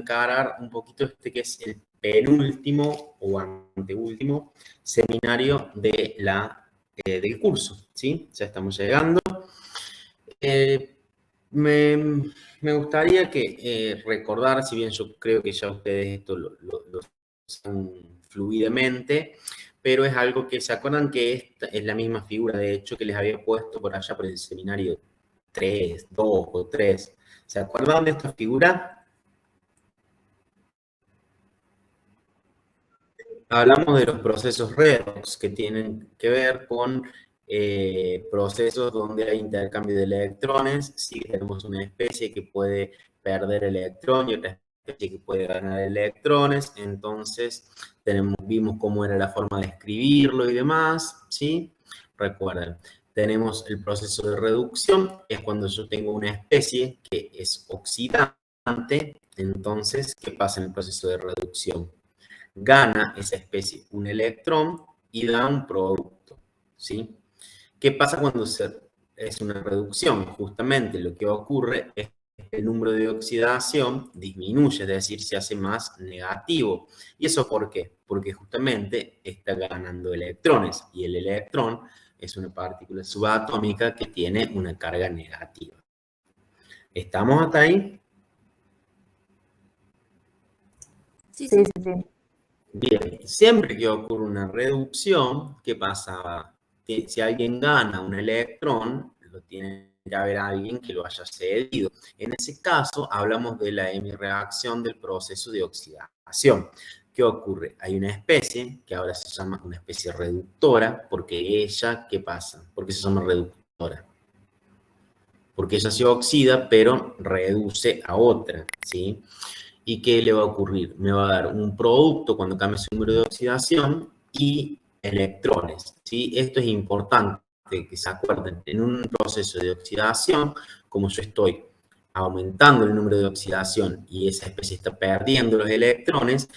encarar un poquito este que es el penúltimo o anteúltimo seminario de del curso, ¿sí? Ya estamos llegando. Me gustaría que recordar, si bien yo creo que ya ustedes esto lo saben fluidamente, pero es algo que se acuerdan que esta es la misma figura, de hecho, que les había puesto por allá por el seminario 3, 2 o 3. ¿Se acuerdan de esta figura? Hablamos de los procesos redox que tienen que ver con procesos donde hay intercambio de electrones. Si tenemos una especie que puede perder electrón y otra especie que puede ganar electrones, entonces vimos cómo era la forma de escribirlo y demás, ¿sí? Recuerden, tenemos el proceso de reducción, es cuando yo tengo una especie que es oxidante. Entonces, ¿qué pasa en el proceso de reducción? Gana esa especie un electrón y da un producto, ¿sí? ¿Qué pasa cuando es una reducción? Justamente lo que ocurre es que el número de oxidación disminuye, es decir, se hace más negativo. ¿Y eso por qué? Porque justamente está ganando electrones y el electrón es una partícula subatómica que tiene una carga negativa. ¿Estamos hasta ahí? Sí. Bien, siempre que ocurre una reducción, ¿qué pasa? Si alguien gana un electrón, lo tiene que haber alguien que lo haya cedido. En ese caso, hablamos de la hemireacción del proceso de oxidación. ¿Qué ocurre? Hay una especie que ahora se llama una especie reductora, porque ella, ¿qué pasa? ¿Por qué se llama reductora? Porque ella se oxida, pero reduce a otra, ¿sí? ¿Y qué le va a ocurrir? Me va a dar un producto cuando cambie su número de oxidación y electrones, ¿sí? Esto es importante que se acuerden. En un proceso de oxidación, como yo estoy aumentando el número de oxidación y esa especie está perdiendo los electrones,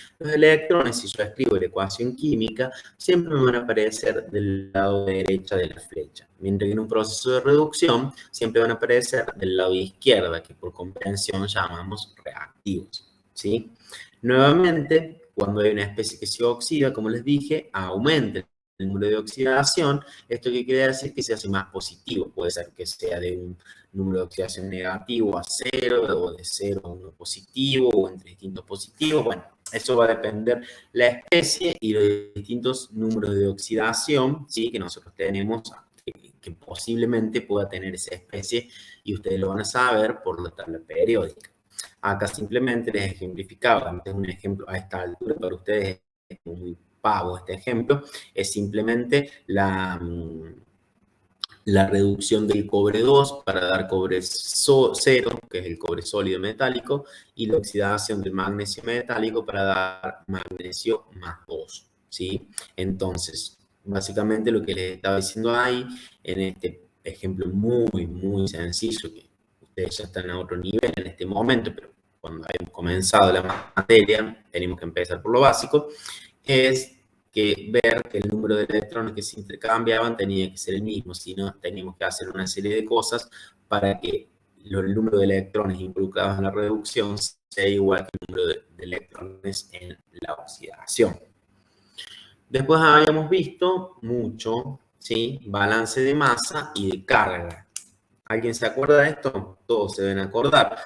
si yo escribo la ecuación química, siempre me van a aparecer del lado derecho de la flecha. Mientras que en un proceso de reducción, siempre van a aparecer del lado izquierdo, que por comprensión llamamos reactivos, ¿sí? Nuevamente, cuando hay una especie que se oxida, como les dije, aumenta el número de oxidación. ¿Esto qué quiere decir? Que se hace más positivo. Puede ser que sea de un número de oxidación negativo a 0, o de 0 a 1 positivo, o entre distintos positivos. Bueno, eso va a depender la especie y los distintos números de oxidación, ¿sí? Que nosotros tenemos, que posiblemente pueda tener esa especie, y ustedes lo van a saber por la tabla periódica. Acá simplemente les ejemplificaba, antes un ejemplo a esta altura para ustedes es muy pavo este ejemplo, es simplemente la reducción del cobre 2 para dar cobre 0, que es el cobre sólido metálico, y la oxidación del magnesio metálico para dar magnesio más 2, ¿sí? Entonces, básicamente lo que les estaba diciendo ahí, en este ejemplo muy sencillo, que ustedes ya están a otro nivel en este momento, pero cuando hayamos comenzado la materia, tenemos que empezar por lo básico, es que ver que el número de electrones que se intercambiaban tenía que ser el mismo, sino teníamos que hacer una serie de cosas para que el número de electrones involucrados en la reducción sea igual que el número de electrones en la oxidación. Después habíamos visto mucho, ¿sí? Balance de masa y de carga. ¿Alguien se acuerda de esto? Todos se deben acordar,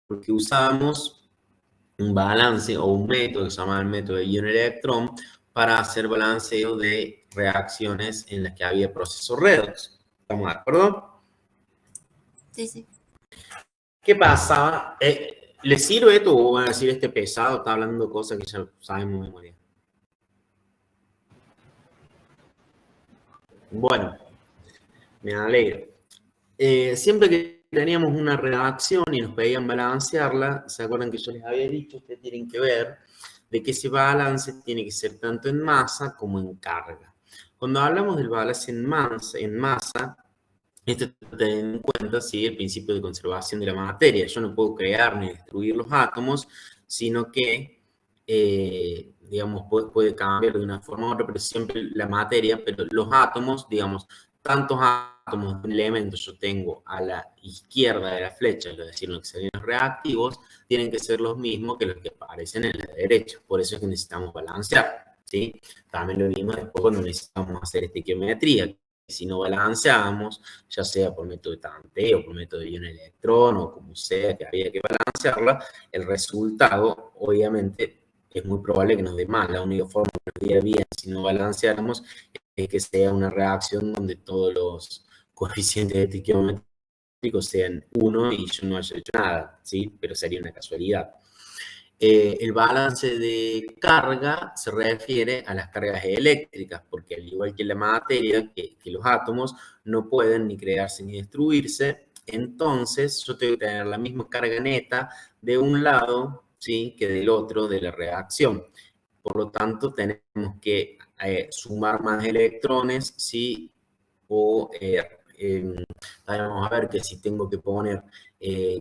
porque usábamos un balance o un método que se llama el método de ion-electrón para hacer balanceo de reacciones en las que había procesos redox. ¿Estamos de acuerdo? Sí. ¿Qué pasaba? ¿Les sirve esto o van a decir este pesado está hablando cosas que ya sabemos de memoria? Bueno, me alegro. Siempre que teníamos una reacción y nos pedían balancearla, ¿se acuerdan que yo les había dicho? Ustedes tienen que ver de que ese balance tiene que ser tanto en masa como en carga. Cuando hablamos del balance en masa, esto tener en cuenta, ¿sí?, el principio de conservación de la materia. Yo no puedo crear ni destruir los átomos, sino que, digamos, puede cambiar de una forma u otra, pero siempre la materia, pero los átomos, digamos, tantos átomos de un elemento yo tengo a la izquierda de la flecha, es decir, los que serían los reactivos, tienen que ser los mismos que los que aparecen en la derecha. Por eso es que necesitamos balancear, ¿sí? También lo vimos después cuando necesitamos hacer estequiometría. Si no balanceamos, ya sea por método de tanteo, por método de ion electrón o como sea que había que balancearla, el resultado obviamente es muy probable que nos dé mal. La única forma que nos diera bien si no balanceáramos es que sea una reacción donde todos los coeficientes estequiométricos sean 1 y yo no haya hecho nada, ¿sí? Pero sería una casualidad. El balance de carga se refiere a las cargas eléctricas, porque al igual que la materia, que los átomos no pueden ni crearse ni destruirse, entonces yo tengo que tener la misma carga neta de un lado, ¿sí?, que del otro de la reacción. Por lo tanto, tenemos que sumar más electrones, ¿sí? O vamos a ver que si tengo que poner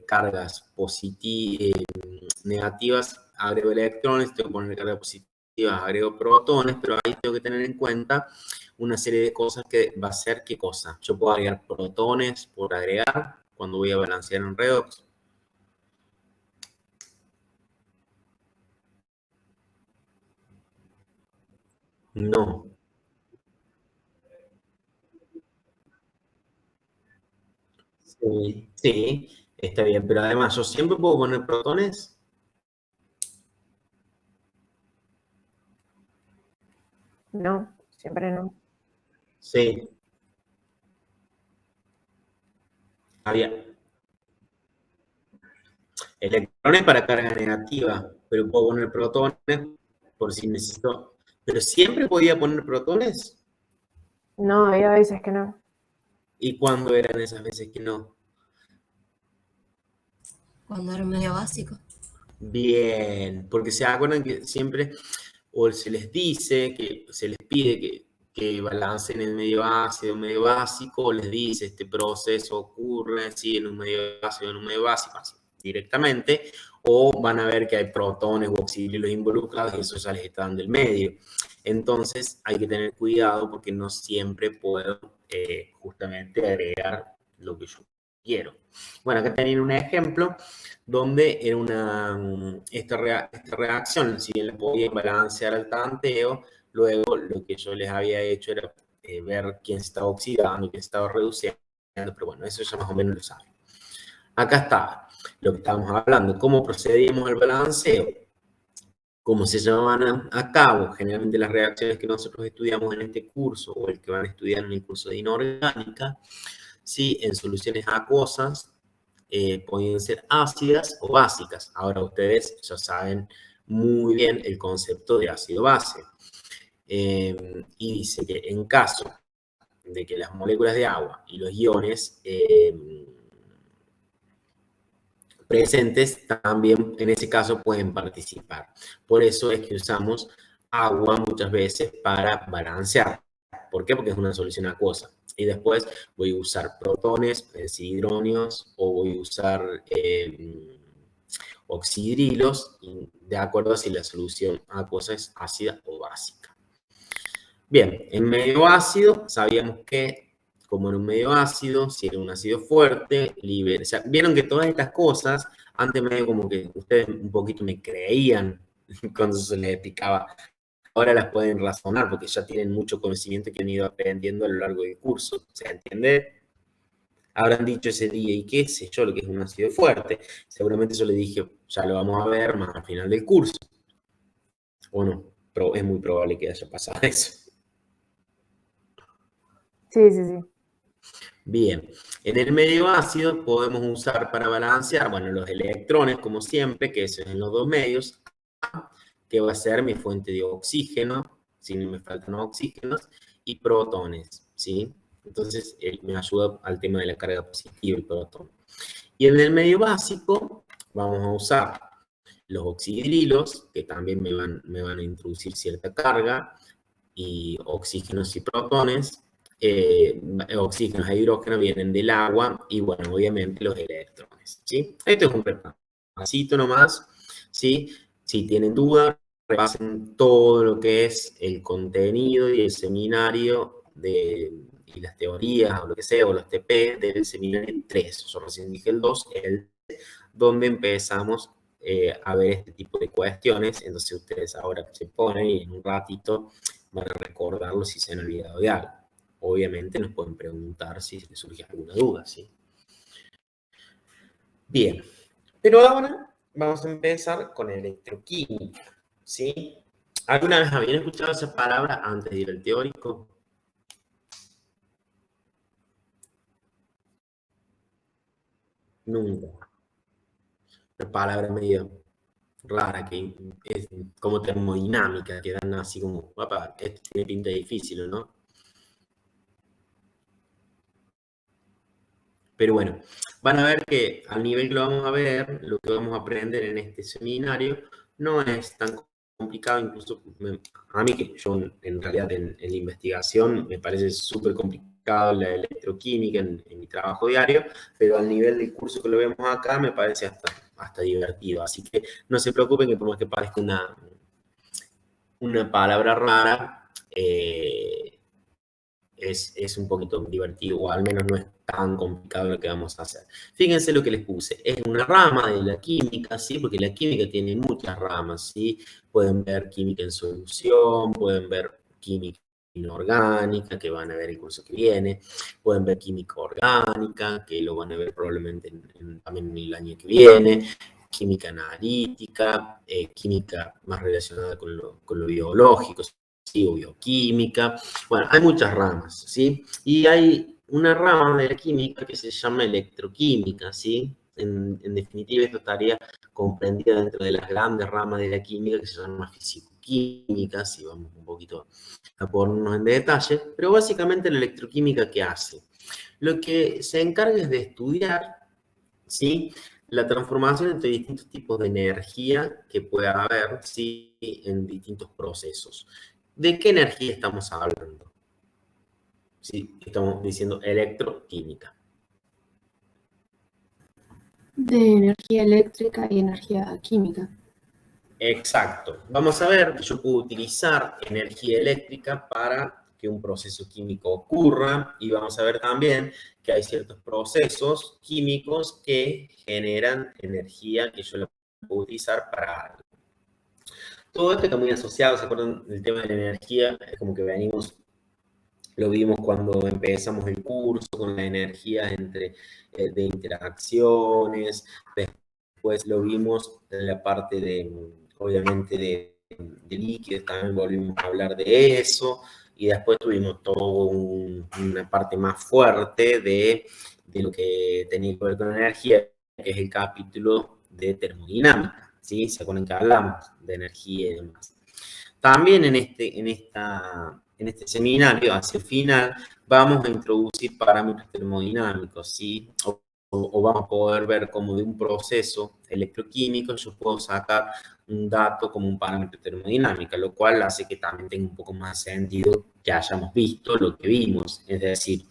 cargas positivas, negativas, agrego electrones, tengo que poner cargas positivas, agrego protones, pero ahí tengo que tener en cuenta una serie de cosas que va a ser qué cosa. Yo puedo agregar protones por agregar cuando voy a balancear un redox. No. Sí, sí, está bien, pero además yo siempre puedo poner protones. No, siempre no. Sí, había electrones para carga negativa, pero puedo poner protones por si necesito. Pero siempre podía poner protones. No, hay a veces que no. ¿Y cuándo eran esas veces que no? Cuando era medio básico. Bien, porque se acuerdan que siempre, o se les dice, que se les pide que balancen en medio ácido, medio básico, o les dice este proceso ocurre ¿sí? En un medio ácido, en un medio básico, así, directamente, o van a ver que hay protones o oxidrilos involucrados y eso ya les está dando el medio. Entonces hay que tener cuidado porque no siempre puedo justamente agregar lo que yo quiero. Bueno, acá tienen un ejemplo donde era esta reacción, si bien la podía balancear al tanteo, luego lo que yo les había hecho era ver quién se estaba oxidando y quién se estaba reduciendo, pero bueno, eso ya más o menos lo saben. Acá está lo que estábamos hablando, cómo procedíamos al balanceo, cómo se llevaban a cabo generalmente las reacciones que nosotros estudiamos en este curso o el que van a estudiar en el curso de inorgánica, ¿sí? En soluciones acuosas, pueden ser ácidas o básicas. Ahora ustedes ya saben muy bien el concepto de ácido-base. Y dice que en caso de que las moléculas de agua y los iones presentes también en ese caso pueden participar. Por eso es que usamos agua muchas veces para balancear. ¿Por qué? Porque es una solución acuosa. Y después voy a usar protones, hidronios, o voy a usar oxidrilos, de acuerdo a si la solución acuosa es ácida o básica. Bien, en medio ácido sabíamos que, como en un medio ácido, si era un ácido fuerte, libre. O sea, vieron que todas estas cosas, antes medio como que ustedes un poquito me creían cuando se les explicaba. Ahora las pueden razonar porque ya tienen mucho conocimiento que han ido aprendiendo a lo largo del curso. ¿Se entiende? Habrán dicho ese día, y qué sé yo, lo que es un ácido fuerte. Seguramente yo le dije, ya lo vamos a ver más al final del curso. O no, pero es muy probable que haya pasado eso. Sí, sí, sí. Bien, en el medio ácido podemos usar para balancear, bueno, los electrones, como siempre, que es en los dos medios, que va a ser mi fuente de oxígeno, si no me faltan oxígenos, y protones, ¿sí? Entonces, me ayuda al tema de la carga positiva, el protón. Y en el medio básico vamos a usar los oxidrilos, que también me van a introducir cierta carga, y oxígenos y protones. Oxígenos e hidrógeno vienen del agua y, bueno, obviamente los electrones, ¿sí? Esto es un repasito nomás, ¿sí? Si tienen dudas, repasen todo lo que es el contenido y el seminario y las teorías, o lo que sea, o los TP del seminario 3. Yo recién dije el 2, donde empezamos a ver este tipo de cuestiones. Entonces ustedes ahora se ponen y en un ratito van a recordarlo si se han olvidado de algo. Obviamente nos pueden preguntar si les surge alguna duda, ¿sí? Bien, pero ahora vamos a empezar con electroquímica, ¿sí? ¿Alguna vez habían escuchado esa palabra antes de ir al teórico? Nunca. Una palabra medio rara, que es como termodinámica, que dan así como, papá, esto tiene pinta difícil, ¿no? Pero bueno, van a ver que al nivel que lo vamos a ver, lo que vamos a aprender en este seminario no es tan complicado, incluso a mí que yo en realidad en la investigación me parece súper complicado la electroquímica en mi trabajo diario, pero al nivel del curso que lo vemos acá me parece hasta divertido. Así que no se preocupen que por más que parezca una palabra rara, es un poquito divertido, o al menos no es tan complicado lo que vamos a hacer. Fíjense lo que les puse. Es una rama de la química, ¿sí? Porque la química tiene muchas ramas, ¿sí? Pueden ver química en solución, pueden ver química inorgánica, que van a ver el curso que viene, pueden ver química orgánica, que lo van a ver probablemente también en el año que viene, química analítica, química más relacionada con lo biológico, ¿sí? O bioquímica. Bueno, hay muchas ramas, ¿sí? Y hay una rama de la química que se llama electroquímica, ¿sí? En definitiva, esto estaría comprendida dentro de las grandes ramas de la química que se llama fisicoquímica, si vamos un poquito a ponernos en detalle, pero básicamente la electroquímica, ¿qué hace? Lo que se encarga es de estudiar, ¿sí? La transformación entre distintos tipos de energía que pueda haber, ¿sí? En distintos procesos. ¿De qué energía estamos hablando? Sí, estamos diciendo electroquímica. De energía eléctrica y energía química. Exacto. Vamos a ver que yo puedo utilizar energía eléctrica para que un proceso químico ocurra, y vamos a ver también que hay ciertos procesos químicos que generan energía que yo la puedo utilizar para algo. Todo esto está muy asociado, ¿se acuerdan del tema de la energía? Es como que venimos, lo vimos cuando empezamos el curso con la energía de interacciones, después lo vimos en la parte obviamente, de líquidos, también volvimos a hablar de eso, y después tuvimos toda una parte más fuerte de lo que tenía que ver con la energía, que es el capítulo de termodinámica, ¿sí? ¿Se acuerdan que hablamos de energía y demás? También en este seminario, hacia el final, vamos a introducir parámetros termodinámicos, ¿sí? O vamos a poder ver cómo de un proceso electroquímico yo puedo sacar un dato como un parámetro termodinámico, lo cual hace que también tenga un poco más sentido que hayamos visto lo que vimos. Es decir,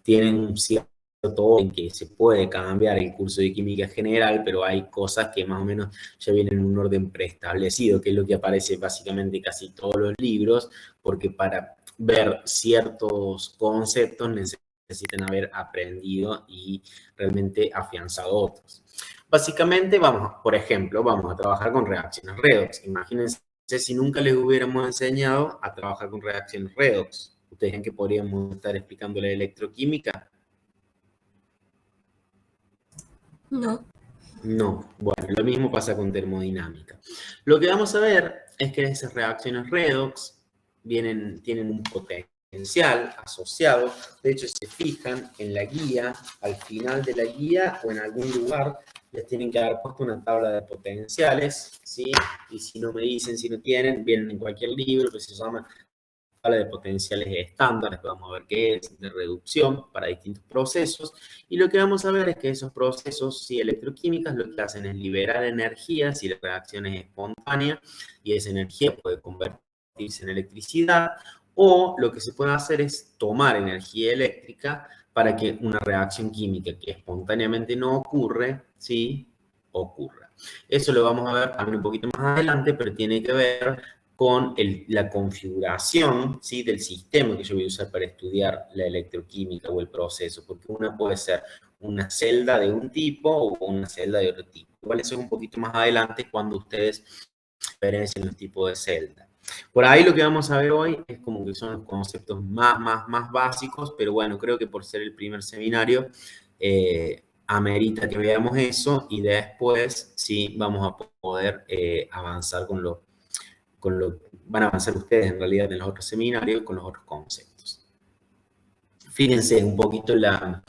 tienen un cierto en que se puede cambiar el curso de química general, pero hay cosas que más o menos ya vienen en un orden preestablecido, que es lo que aparece básicamente en casi todos los libros, porque para ver ciertos conceptos necesitan haber aprendido y realmente afianzado otros. Básicamente, por ejemplo, vamos a trabajar con reacciones redox. Imagínense si nunca les hubiéramos enseñado a trabajar con reacciones redox. ¿Ustedes creen que podríamos estar explicando la electroquímica? No. No. Bueno, lo mismo pasa con termodinámica. Lo que vamos a ver es que esas reacciones redox tienen un potencial asociado. De hecho, si se fijan en la guía, al final de la guía o en algún lugar, les tienen que haber puesto una tabla de potenciales, ¿sí? Y si no me dicen, si no tienen, vienen en cualquier libro que se llama tabla de potenciales estándar, que vamos a ver qué es, de reducción para distintos procesos, y lo que vamos a ver es que esos procesos, si electroquímicas, lo que hacen es liberar energía, si la reacción es espontánea, y esa energía puede convertirse en electricidad, o lo que se puede hacer es tomar energía eléctrica para que una reacción química que espontáneamente no ocurre, ¿sí? Ocurra. Eso lo vamos a ver también un poquito más adelante, pero tiene que ver con la configuración, ¿sí?, del sistema que yo voy a usar para estudiar la electroquímica o el proceso, porque una puede ser una celda de un tipo o una celda de otro tipo. Igual eso es un poquito más adelante cuando ustedes diferencien los tipos de celda. Por ahí lo que vamos a ver hoy es como que son los conceptos más básicos, pero bueno, creo que por ser el primer seminario, amerita que veamos eso y después sí vamos a poder avanzar con lo van a avanzar ustedes en realidad en los otros seminarios con los otros conceptos. Fíjense un poquito la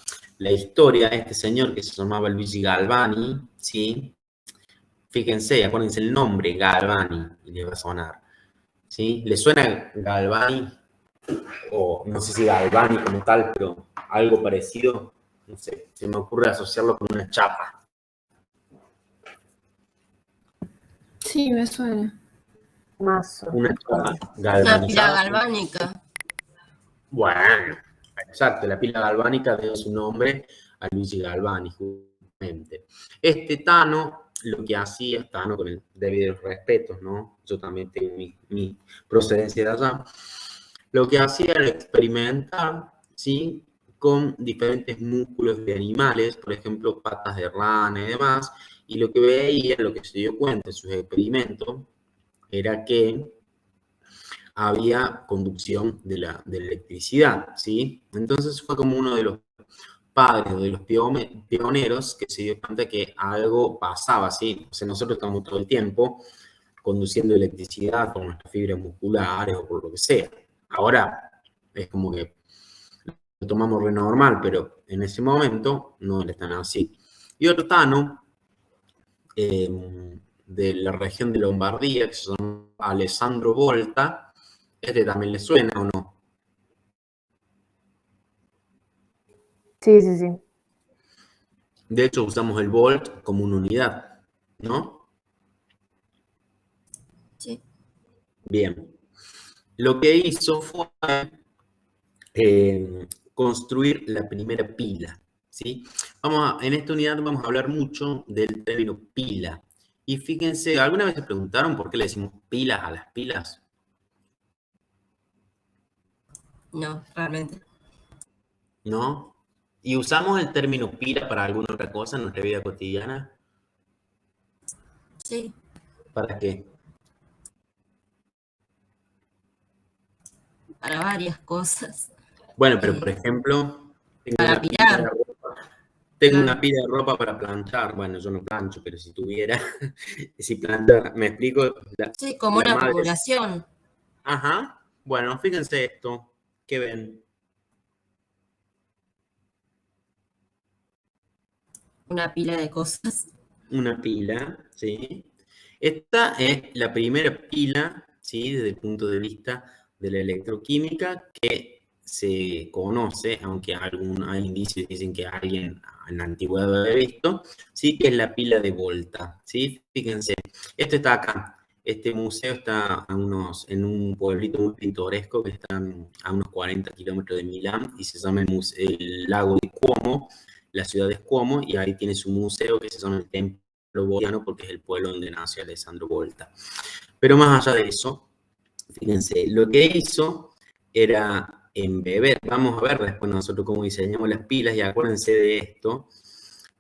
historia de este señor que se llamaba Luigi Galvani, ¿sí? Fíjense, acuérdense el nombre, Galvani, y les va a sonar, ¿sí? ¿Le suena Galvani? O no sé si Galvani como tal, pero algo parecido, no sé, se me ocurre asociarlo con una chapa. Sí, me suena. Más. Una chapa Una galvanizada. pila galvánica. Bueno, exacto, la pila galvánica dio su nombre a Luigi Galvani, justamente. Este Tano, lo que hacía, Tano con el debido respeto, ¿no? Yo también tengo mi procedencia de allá. Lo que hacía era experimentar, ¿sí?, con diferentes músculos de animales, por ejemplo, patas de rana y demás, y lo que veía, lo que se dio cuenta en sus experimentos, era que había conducción de la electricidad, ¿sí? Entonces fue como uno de los padres o de los pioneros que se dio cuenta que algo pasaba, ¿sí? O sea, nosotros estamos todo el tiempo conduciendo electricidad por nuestras fibras musculares o por lo que sea. Ahora es como que lo tomamos re normal, pero en ese momento no era tan así. Y otro Tano, de la región de Lombardía, que se llama Alessandro Volta, ¿este también le suena o no? Sí, sí, sí. De hecho, usamos el volt como una unidad, ¿no? Sí. Bien. Lo que hizo fue construir la primera pila, ¿sí? En esta unidad vamos a hablar mucho del término pila. Y fíjense, ¿alguna vez se preguntaron por qué le decimos pilas a las pilas? No, realmente. ¿No? ¿Y usamos el término pila para alguna otra cosa en nuestra vida cotidiana? Sí. ¿Para qué? Para varias cosas. Bueno, pero por ejemplo, tengo Para una pila de pilar. ropa. Tengo Claro. una pila de ropa para planchar. Bueno, yo no plancho, pero si tuviera, si planchara, me explico. Sí, como La una madre. acumulación. Ajá. Bueno, fíjense esto. ¿Qué ven? Una pila de cosas. Una pila, ¿sí? Esta es la primera pila, ¿sí?, desde el punto de vista de la electroquímica que se conoce, aunque hay indicios que dicen que alguien en la antigüedad lo había visto, sí, que es la pila de Volta, ¿sí? Fíjense, esto está acá. Este museo está en un pueblito muy pintoresco que está a unos 40 kilómetros de Milán y se llama el lago de Como, la ciudad de Como, y ahí tiene su museo que se llama el Templo Voltiano porque es el pueblo donde nació Alessandro Volta. Pero más allá de eso, fíjense, lo que hizo era embeber. Vamos a ver después nosotros cómo diseñamos las pilas y acuérdense de esto.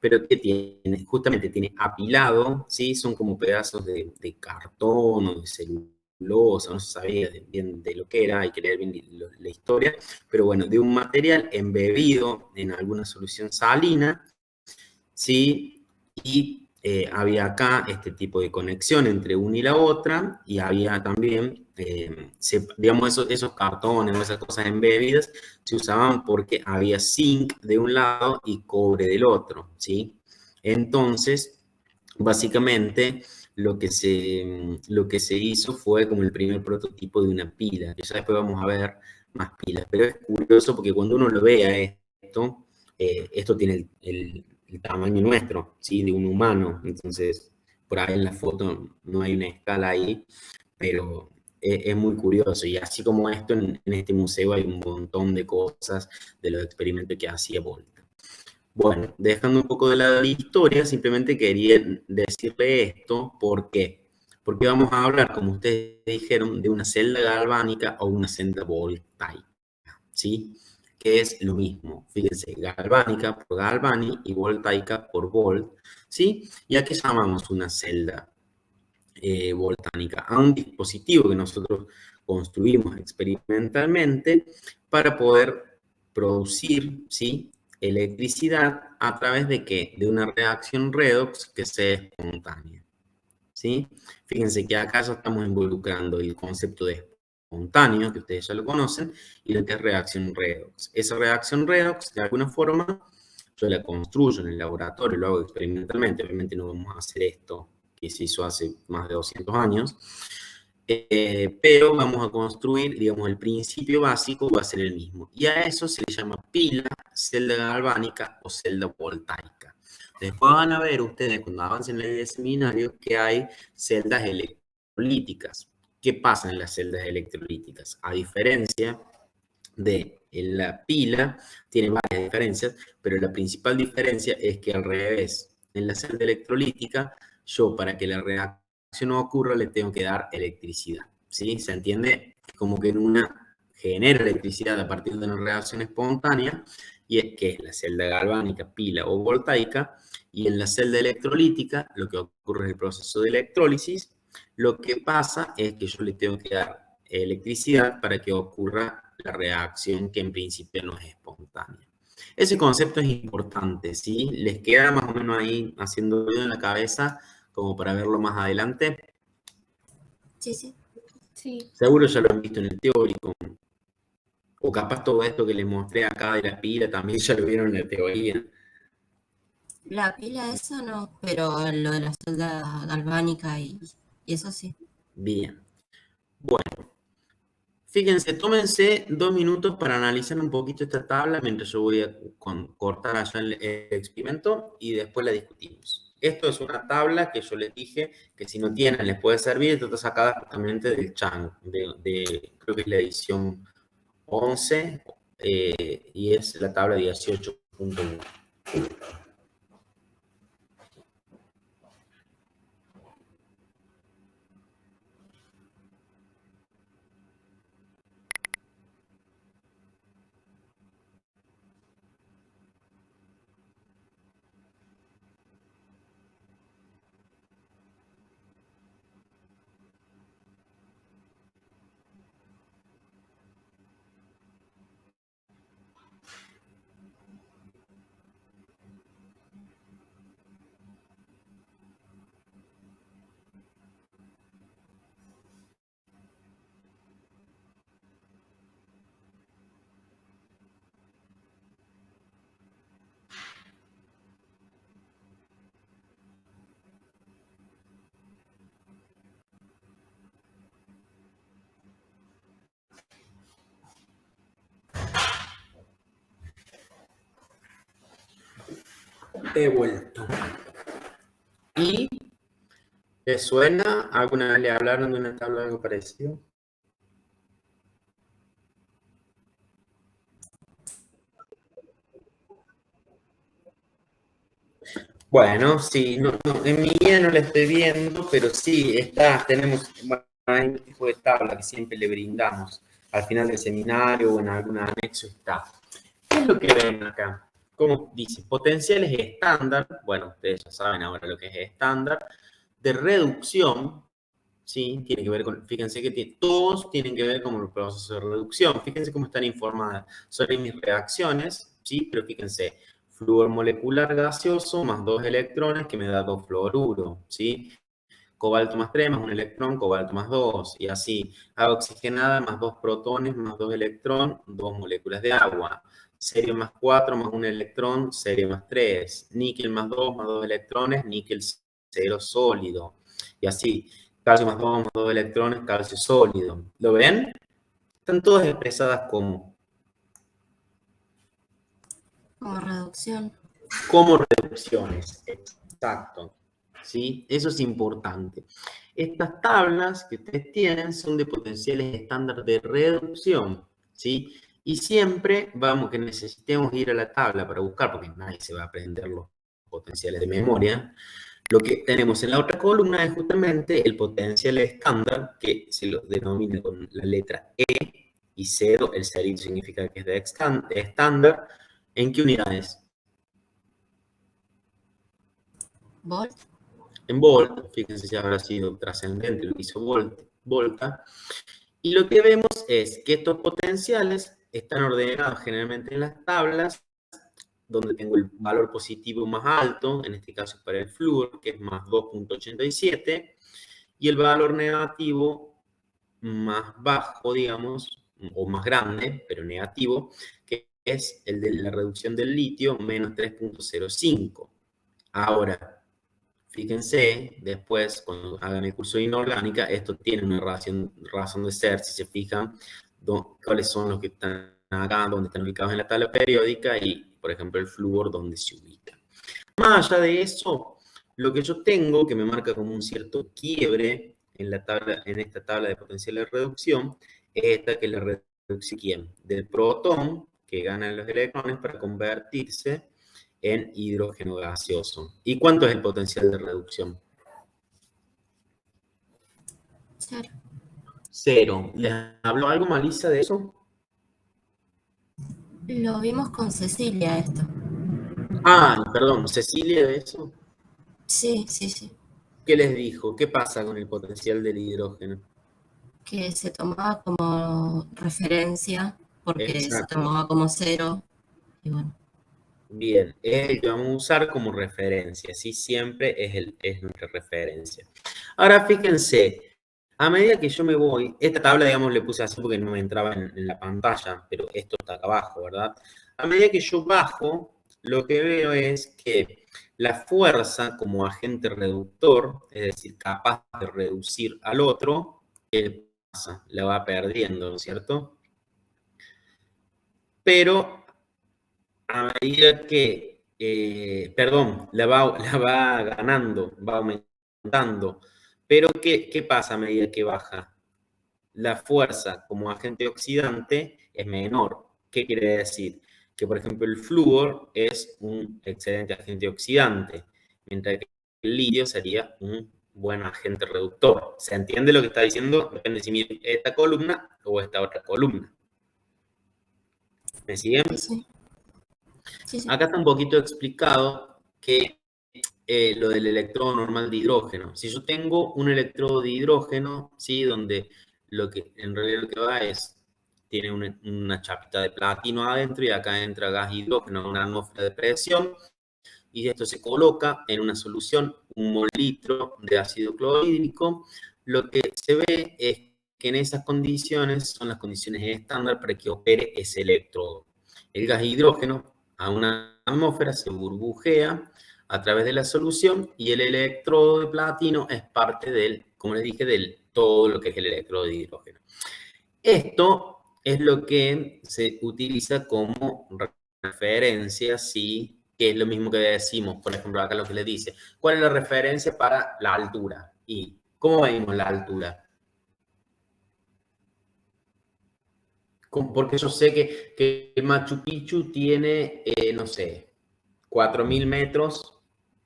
Pero ¿qué tiene? Justamente tiene apilado, ¿sí? Son como pedazos de cartón o de celulosa, no se sabía bien de lo que era, hay que leer bien la historia, pero bueno, de un material embebido en alguna solución salina, ¿sí? Y había acá este tipo de conexión entre una y la otra, y había también, digamos, esos cartones o esas cosas embebidas se usaban porque había zinc de un lado y cobre del otro, ¿sí? Entonces, básicamente, lo que se hizo fue como el primer prototipo de una pila, que ya después vamos a ver más pilas, pero es curioso porque cuando uno lo ve a esto, esto tiene el tamaño nuestro, ¿sí?, de un humano. Entonces, por ahí en la foto no hay una escala ahí, pero es muy curioso. Y así como esto, en este museo hay un montón de cosas de los experimentos que hacía Volta. Bueno, dejando un poco de lado la historia, simplemente quería decirle esto. ¿Por qué? porque vamos a hablar, como ustedes dijeron, de una celda galvánica o una celda voltaica, ¿sí? Que es lo mismo. Fíjense, galvánica por galvani y voltaica por volt, ¿sí? ¿Y a qué llamamos una celda voltánica? A un dispositivo que nosotros construimos experimentalmente para poder producir, ¿sí?, electricidad a través de ¿qué? De una reacción redox que sea espontánea, ¿sí? Fíjense que acá ya estamos involucrando el concepto de espontáneo, que ustedes ya lo conocen, y lo que es reacción redox. Esa reacción redox, de alguna forma, yo la construyo en el laboratorio, lo hago experimentalmente. Obviamente no vamos a hacer esto que se hizo hace más de 200 años, pero vamos a construir, digamos, el principio básico va a ser el mismo. Y a eso se le llama pila, celda galvánica o celda voltaica. Después van a ver ustedes, cuando avancen en el seminario, que hay celdas electrolíticas. ¿Qué pasa en las celdas electrolíticas? A diferencia de la pila, tiene varias diferencias, pero la principal diferencia es que al revés, en la celda electrolítica, yo para que la reacción no ocurra le tengo que dar electricidad, ¿sí? ¿Se entiende? Como que en una genera electricidad a partir de una reacción espontánea, y es que es la celda galvánica, pila o voltaica, y en la celda electrolítica lo que ocurre es el proceso de electrólisis. Lo que pasa es que yo le tengo que dar electricidad para que ocurra la reacción que en principio no es espontánea. Ese concepto es importante, ¿sí? ¿Les queda más o menos ahí haciendo ruido en la cabeza como para verlo más adelante? Sí, sí. Sí. Seguro ya lo han visto en el teórico. O capaz todo esto que les mostré acá de la pila también ya lo vieron en la teoría. La pila esa no, pero lo de la celda galvánica y eso sí. Bien. Bueno, fíjense, tómense 2 minutos para analizar un poquito esta tabla mientras yo voy a cortar allá el experimento y después la discutimos. Esto es una tabla que yo les dije que si no tienen les puede servir. Esto está sacada justamente del Chang, creo que es la edición 11 y es la tabla 18.1. He vuelto. ¿Y les suena? ¿Alguna vez le hablaron de una tabla algo parecido? Bueno, sí, en mi guía no la estoy viendo, pero sí, tenemos un tipo de tabla que siempre le brindamos al final del seminario o en algún anexo está. ¿Qué es lo que ven acá? Como dice, potenciales estándar, bueno, ustedes ya saben ahora lo que es estándar, de reducción, ¿sí? Tiene que ver con, fíjense que todos tienen que ver con el proceso de reducción. Fíjense cómo están informadas sobre mis reacciones, ¿sí? Pero fíjense, flúor molecular gaseoso más 2 electrones que me da 2 fluoruro, ¿sí? Cobalto más 3 más 1 electrón, cobalto más 2, y así. Agua oxigenada más 2 protones más 2 electrón, 2 moléculas de agua. Serio más 4 más 1 electrón, serio más 3. Níquel más 2 más 2 electrones, níquel 0 sólido. Y así. Calcio más 2 más 2 electrones, calcio sólido. ¿Lo ven? Están todas expresadas como Reducción. como reducciones. Exacto. ¿Sí? Eso es importante. Estas tablas que ustedes tienen son de potenciales estándar de reducción, ¿sí? Y siempre vamos que necesitemos ir a la tabla para buscar, porque nadie se va a aprender los potenciales de memoria. Lo que tenemos en la otra columna es justamente el potencial estándar, que se lo denomina con la letra E, y 0, el cerito significa que es de estándar. ¿En qué unidades? Volt. En volt, fíjense si habrá sido trascendente lo que hizo Volta. Y lo que vemos es que estos potenciales están ordenados generalmente en las tablas, donde tengo el valor positivo más alto, en este caso para el flúor, que es más 2.87, y el valor negativo más bajo, digamos, o más grande, pero negativo, que es el de la reducción del litio, menos 3.05. Ahora, fíjense, después, cuando hagan el curso de inorgánica, esto tiene una razón de ser, si se fijan, cuáles son los que están acá, donde están ubicados en la tabla periódica, y, por ejemplo, el flúor, donde se ubica. Más allá de eso, lo que yo tengo, que me marca como un cierto quiebre en esta tabla de potencial de reducción, es esta que es la reducción del protón, que ganan los electrones para convertirse en hidrógeno gaseoso. ¿Y cuánto es el potencial de reducción? 0. 0. ¿Les habló algo, Marisa, de eso? Lo vimos con Cecilia esto. Ah, perdón, Cecilia, de eso. Sí, sí, sí. ¿Qué les dijo? ¿Qué pasa con el potencial del hidrógeno? Que se tomaba como referencia, porque se Exacto. tomaba como 0. Y bueno, Bien, es el que vamos a usar como referencia, ¿sí? Siempre es nuestra referencia. Ahora, fíjense, a medida que yo me voy, esta tabla, digamos, le puse así porque no me entraba en la pantalla, pero esto está acá abajo, ¿verdad? A medida que yo bajo, lo que veo es que la fuerza como agente reductor, es decir, capaz de reducir al otro, ¿qué pasa? La va perdiendo, ¿no es cierto? Pero a medida que, perdón, la va ganando, va aumentando. Pero ¿qué pasa a medida que baja? La fuerza como agente oxidante es menor. ¿Qué quiere decir? Que, por ejemplo, el flúor es un excelente agente oxidante, mientras que el litio sería un buen agente reductor. ¿Se entiende lo que está diciendo? Depende si miro esta columna o esta otra columna. ¿Me siguen? sí, sí. Sí, sí. Acá está un poquito explicado que lo del electrodo normal de hidrógeno. Si yo tengo un electrodo de hidrógeno, ¿sí? Donde en realidad lo que va es, tiene una chapita de platino adentro y acá entra gas hidrógeno a una atmósfera de presión, y esto se coloca en una solución, un molilitro de ácido clorhídrico. Lo que se ve es que en esas condiciones son las condiciones estándar para que opere ese electrodo. El gas hidrógeno a una atmósfera se burbujea a través de la solución y el electrodo de platino es parte del, como les dije, del todo lo que es el electrodo de hidrógeno. Esto es lo que se utiliza como referencia, ¿sí? Que es lo mismo que decimos, por ejemplo, acá lo que le dice, ¿cuál es la referencia para la altura? ¿Y cómo medimos la altura? Porque yo sé que Machu Picchu tiene, no sé, 4.000 metros,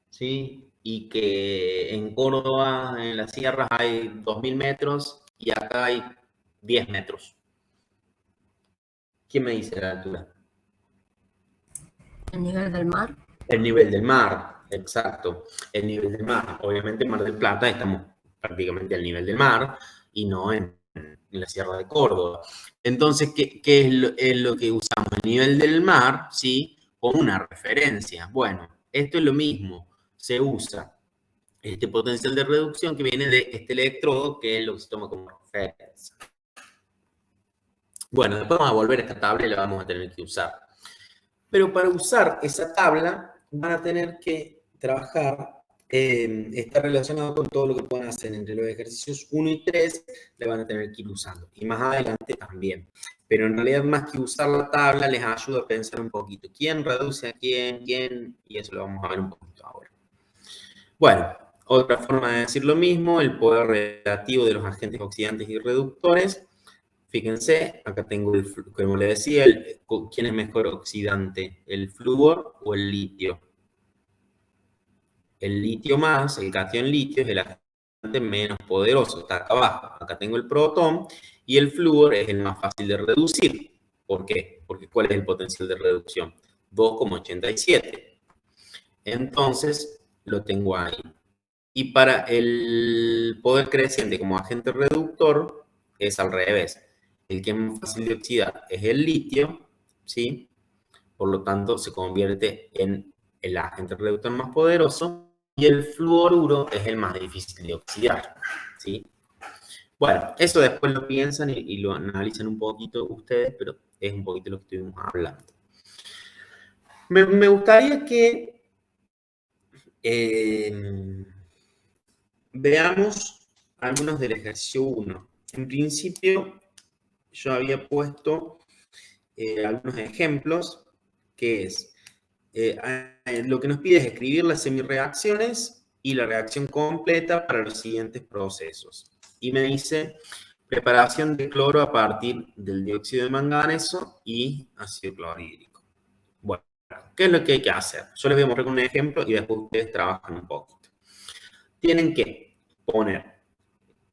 ¿sí? Y que en Córdoba, en las sierras, hay 2.000 metros y acá hay 10 metros. ¿Quién me dice la altura? El nivel del mar. El nivel del mar, exacto. El nivel del mar. Obviamente en Mar del Plata estamos prácticamente al nivel del mar y no en la Sierra de Córdoba. Entonces, ¿qué es lo que usamos? El nivel del mar, ¿sí? Como una referencia. Bueno, esto es lo mismo. Se usa este potencial de reducción que viene de este electrodo, que es lo que se toma como referencia. Bueno, después vamos a volver a esta tabla y la vamos a tener que usar. Pero para usar esa tabla van a tener que trabajar, está relacionado con todo lo que puedan hacer entre los ejercicios 1 y 3, le van a tener que ir usando. Y más adelante también. Pero en realidad más que usar la tabla les ayuda a pensar un poquito. ¿Quién reduce a quién? Y eso lo vamos a ver un poquito ahora. Bueno, otra forma de decir lo mismo, el poder relativo de los agentes oxidantes y reductores. Fíjense, acá tengo, como le decía, ¿quién es mejor oxidante? ¿El flúor o el litio? el litio más, el catión litio es el agente menos poderoso, está acá abajo. Acá tengo el protón y el flúor es el más fácil de reducir. ¿Por qué? Porque ¿cuál es el potencial de reducción? 2,87. Entonces, lo tengo ahí. Y para el poder creciente como agente reductor es al revés. El que es más fácil de oxidar es el litio, ¿sí? Por lo tanto, se convierte en el agente reductor más poderoso y el fluoruro es el más difícil de oxidar, ¿sí? Bueno, eso después lo piensan y lo analizan un poquito ustedes, pero es un poquito lo que estuvimos hablando. Me gustaría que veamos algunos del ejercicio 1. En principio, yo había puesto algunos ejemplos, que es, lo que nos pide es escribir las semireacciones y la reacción completa para los siguientes procesos. Y me dice preparación de cloro a partir del dióxido de manganeso y ácido clorhídrico. Bueno, ¿qué es lo que hay que hacer? Yo les voy a mostrar con un ejemplo y después ustedes trabajan un poquito. Tienen que poner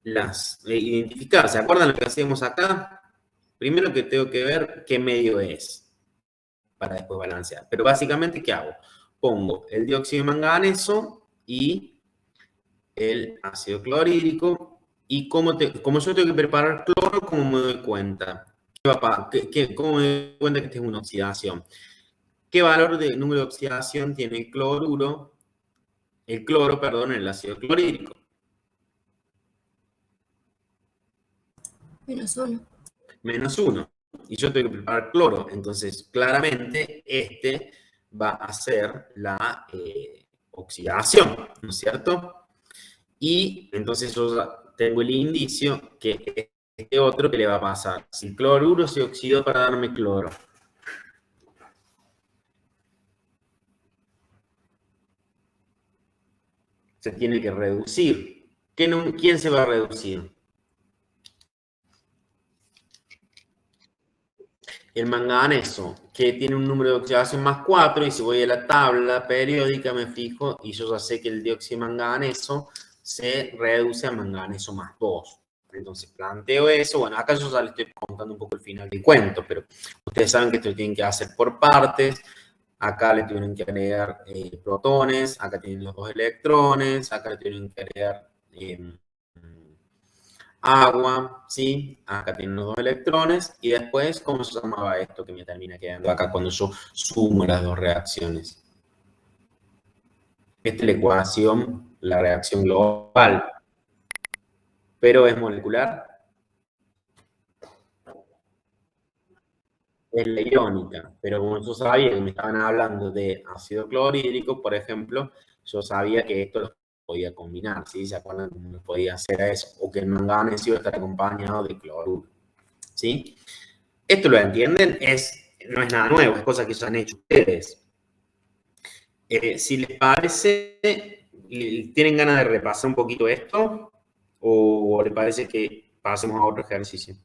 identificar, ¿se acuerdan lo que hacíamos acá? Primero que tengo que ver qué medio es para después balancear. Pero básicamente, ¿qué hago? Pongo el dióxido de manganeso y el ácido clorhídrico. Y como yo tengo que preparar cloro, ¿cómo me doy cuenta? ¿Cómo me doy cuenta que esta es una oxidación? ¿Qué valor de número de oxidación tiene el cloro, perdón, en el ácido clorhídrico? -1. -1. Y yo tengo que preparar cloro. Entonces, claramente, este va a ser la oxidación, ¿no es cierto? Y entonces yo tengo el indicio que este otro que le va a pasar. Si el cloruro se oxidó para darme cloro. Se tiene que reducir. ¿Quién se va a reducir? El manganeso, que tiene un número de oxidación más 4, y si voy a la tabla periódica me fijo y yo ya sé que el dióxido de manganeso se reduce a manganeso más 2. Entonces planteo eso. Bueno, acá yo ya les estoy contando un poco el final del cuento, pero ustedes saben que esto lo tienen que hacer por partes. Acá le tienen que agregar protones, acá tienen los 2 electrones, acá le tienen que agregar agua, ¿sí? Acá tienen los 2 electrones. Y después, ¿cómo se llamaba esto que me termina quedando acá cuando yo sumo las 2 reacciones? Esta es la ecuación, la reacción global. Pero es molecular. Es la iónica. Pero como yo sabía que me estaban hablando de ácido clorhídrico, por ejemplo, yo sabía que esto lo podía combinar, ¿sí? ¿Se acuerdan cómo me podía hacer eso? O que el manganeso iba a estar acompañado de cloruro, ¿sí? Esto lo entienden, no es nada nuevo, es cosa que ya han hecho ustedes. Si les parece, ¿tienen ganas de repasar un poquito esto? ¿O les parece que pasemos a otro ejercicio?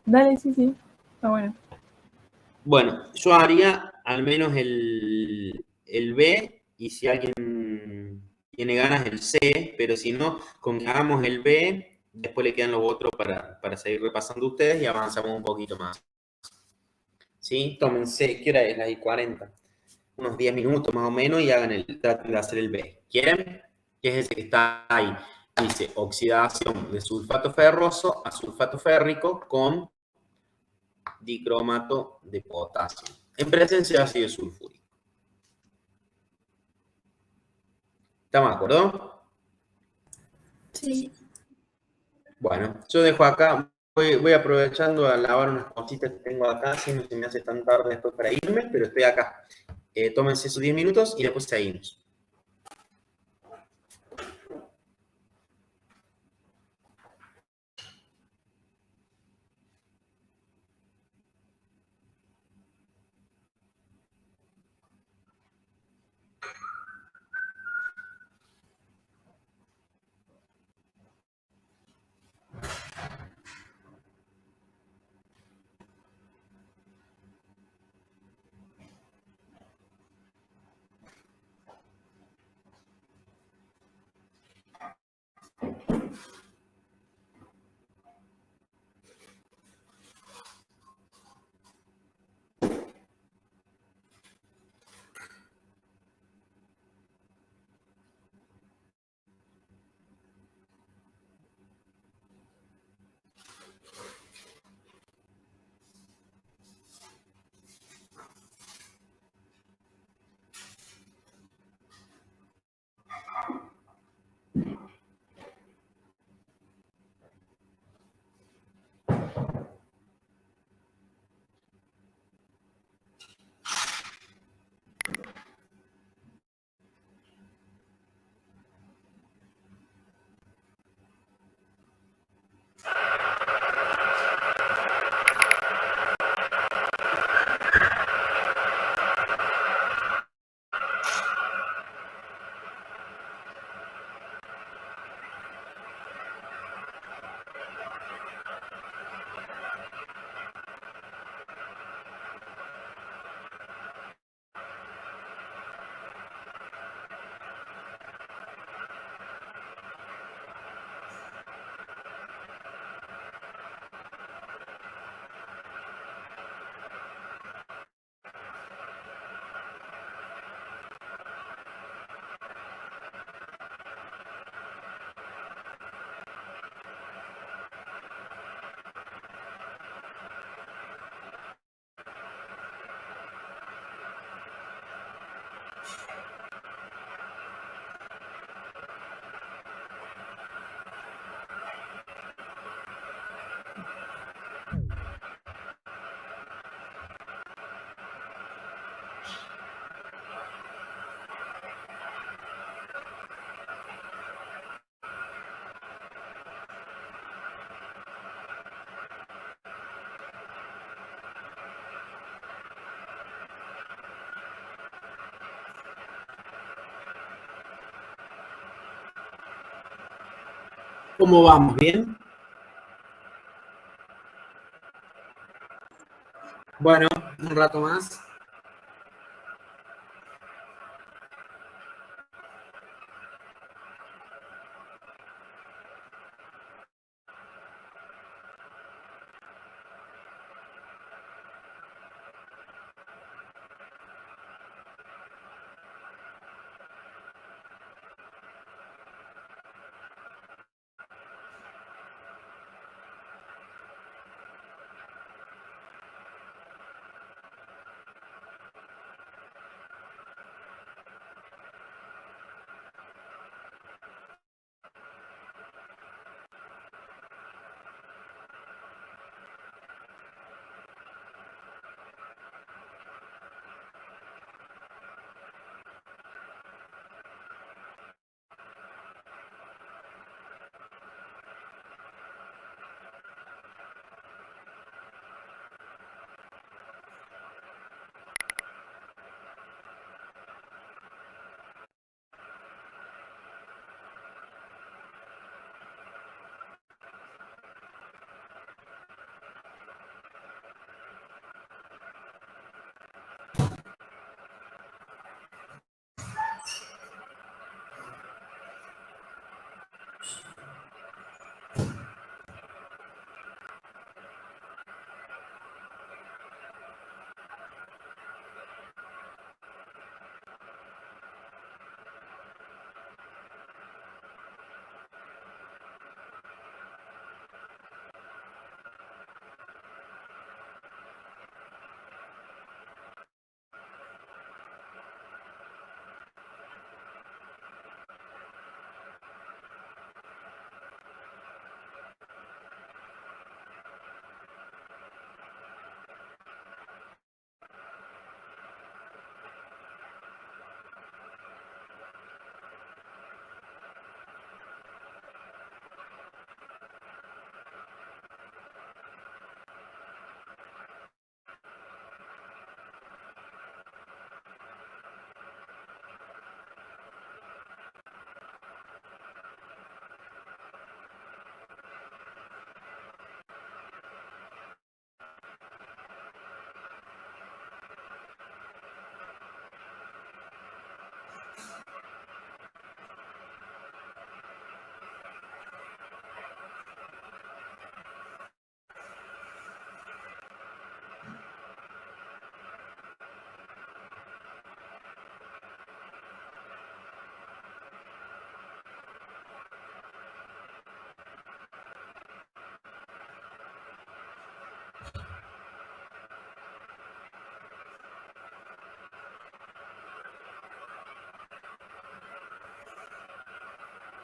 Dale, sí, sí. Está bueno. Bueno, yo haría al menos el B, y si alguien tiene ganas el C, pero si no, con que hagamos el B, después le quedan los otros para seguir repasando ustedes y avanzamos un poquito más. ¿Sí? Tómense, ¿qué hora es? Las 40. Unos 10 minutos más o menos y traten de hacer el B. ¿Quieren? Que es ese que está ahí. Dice oxidación de sulfato ferroso a sulfato férrico con dicromato de potasio en presencia de ácido sulfúrico. ¿Estamos de acuerdo? Sí. Bueno, yo dejo acá, voy aprovechando a lavar unas cositas que tengo acá, si no se me hace tan tarde después para irme, pero estoy acá. Tómense esos 10 minutos y después seguimos. ¿Cómo vamos? ¿Bien? Bueno, un rato más.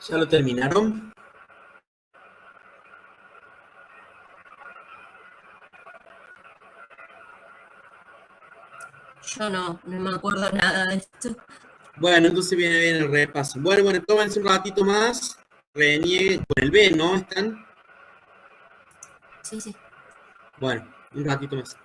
¿Ya lo terminaron? Yo no me acuerdo nada de esto. Bueno, entonces viene bien el repaso. Bueno, tómense un ratito más. Renieguen con el B, ¿no? ¿Están? Sí, sí. Bueno, un ratito más.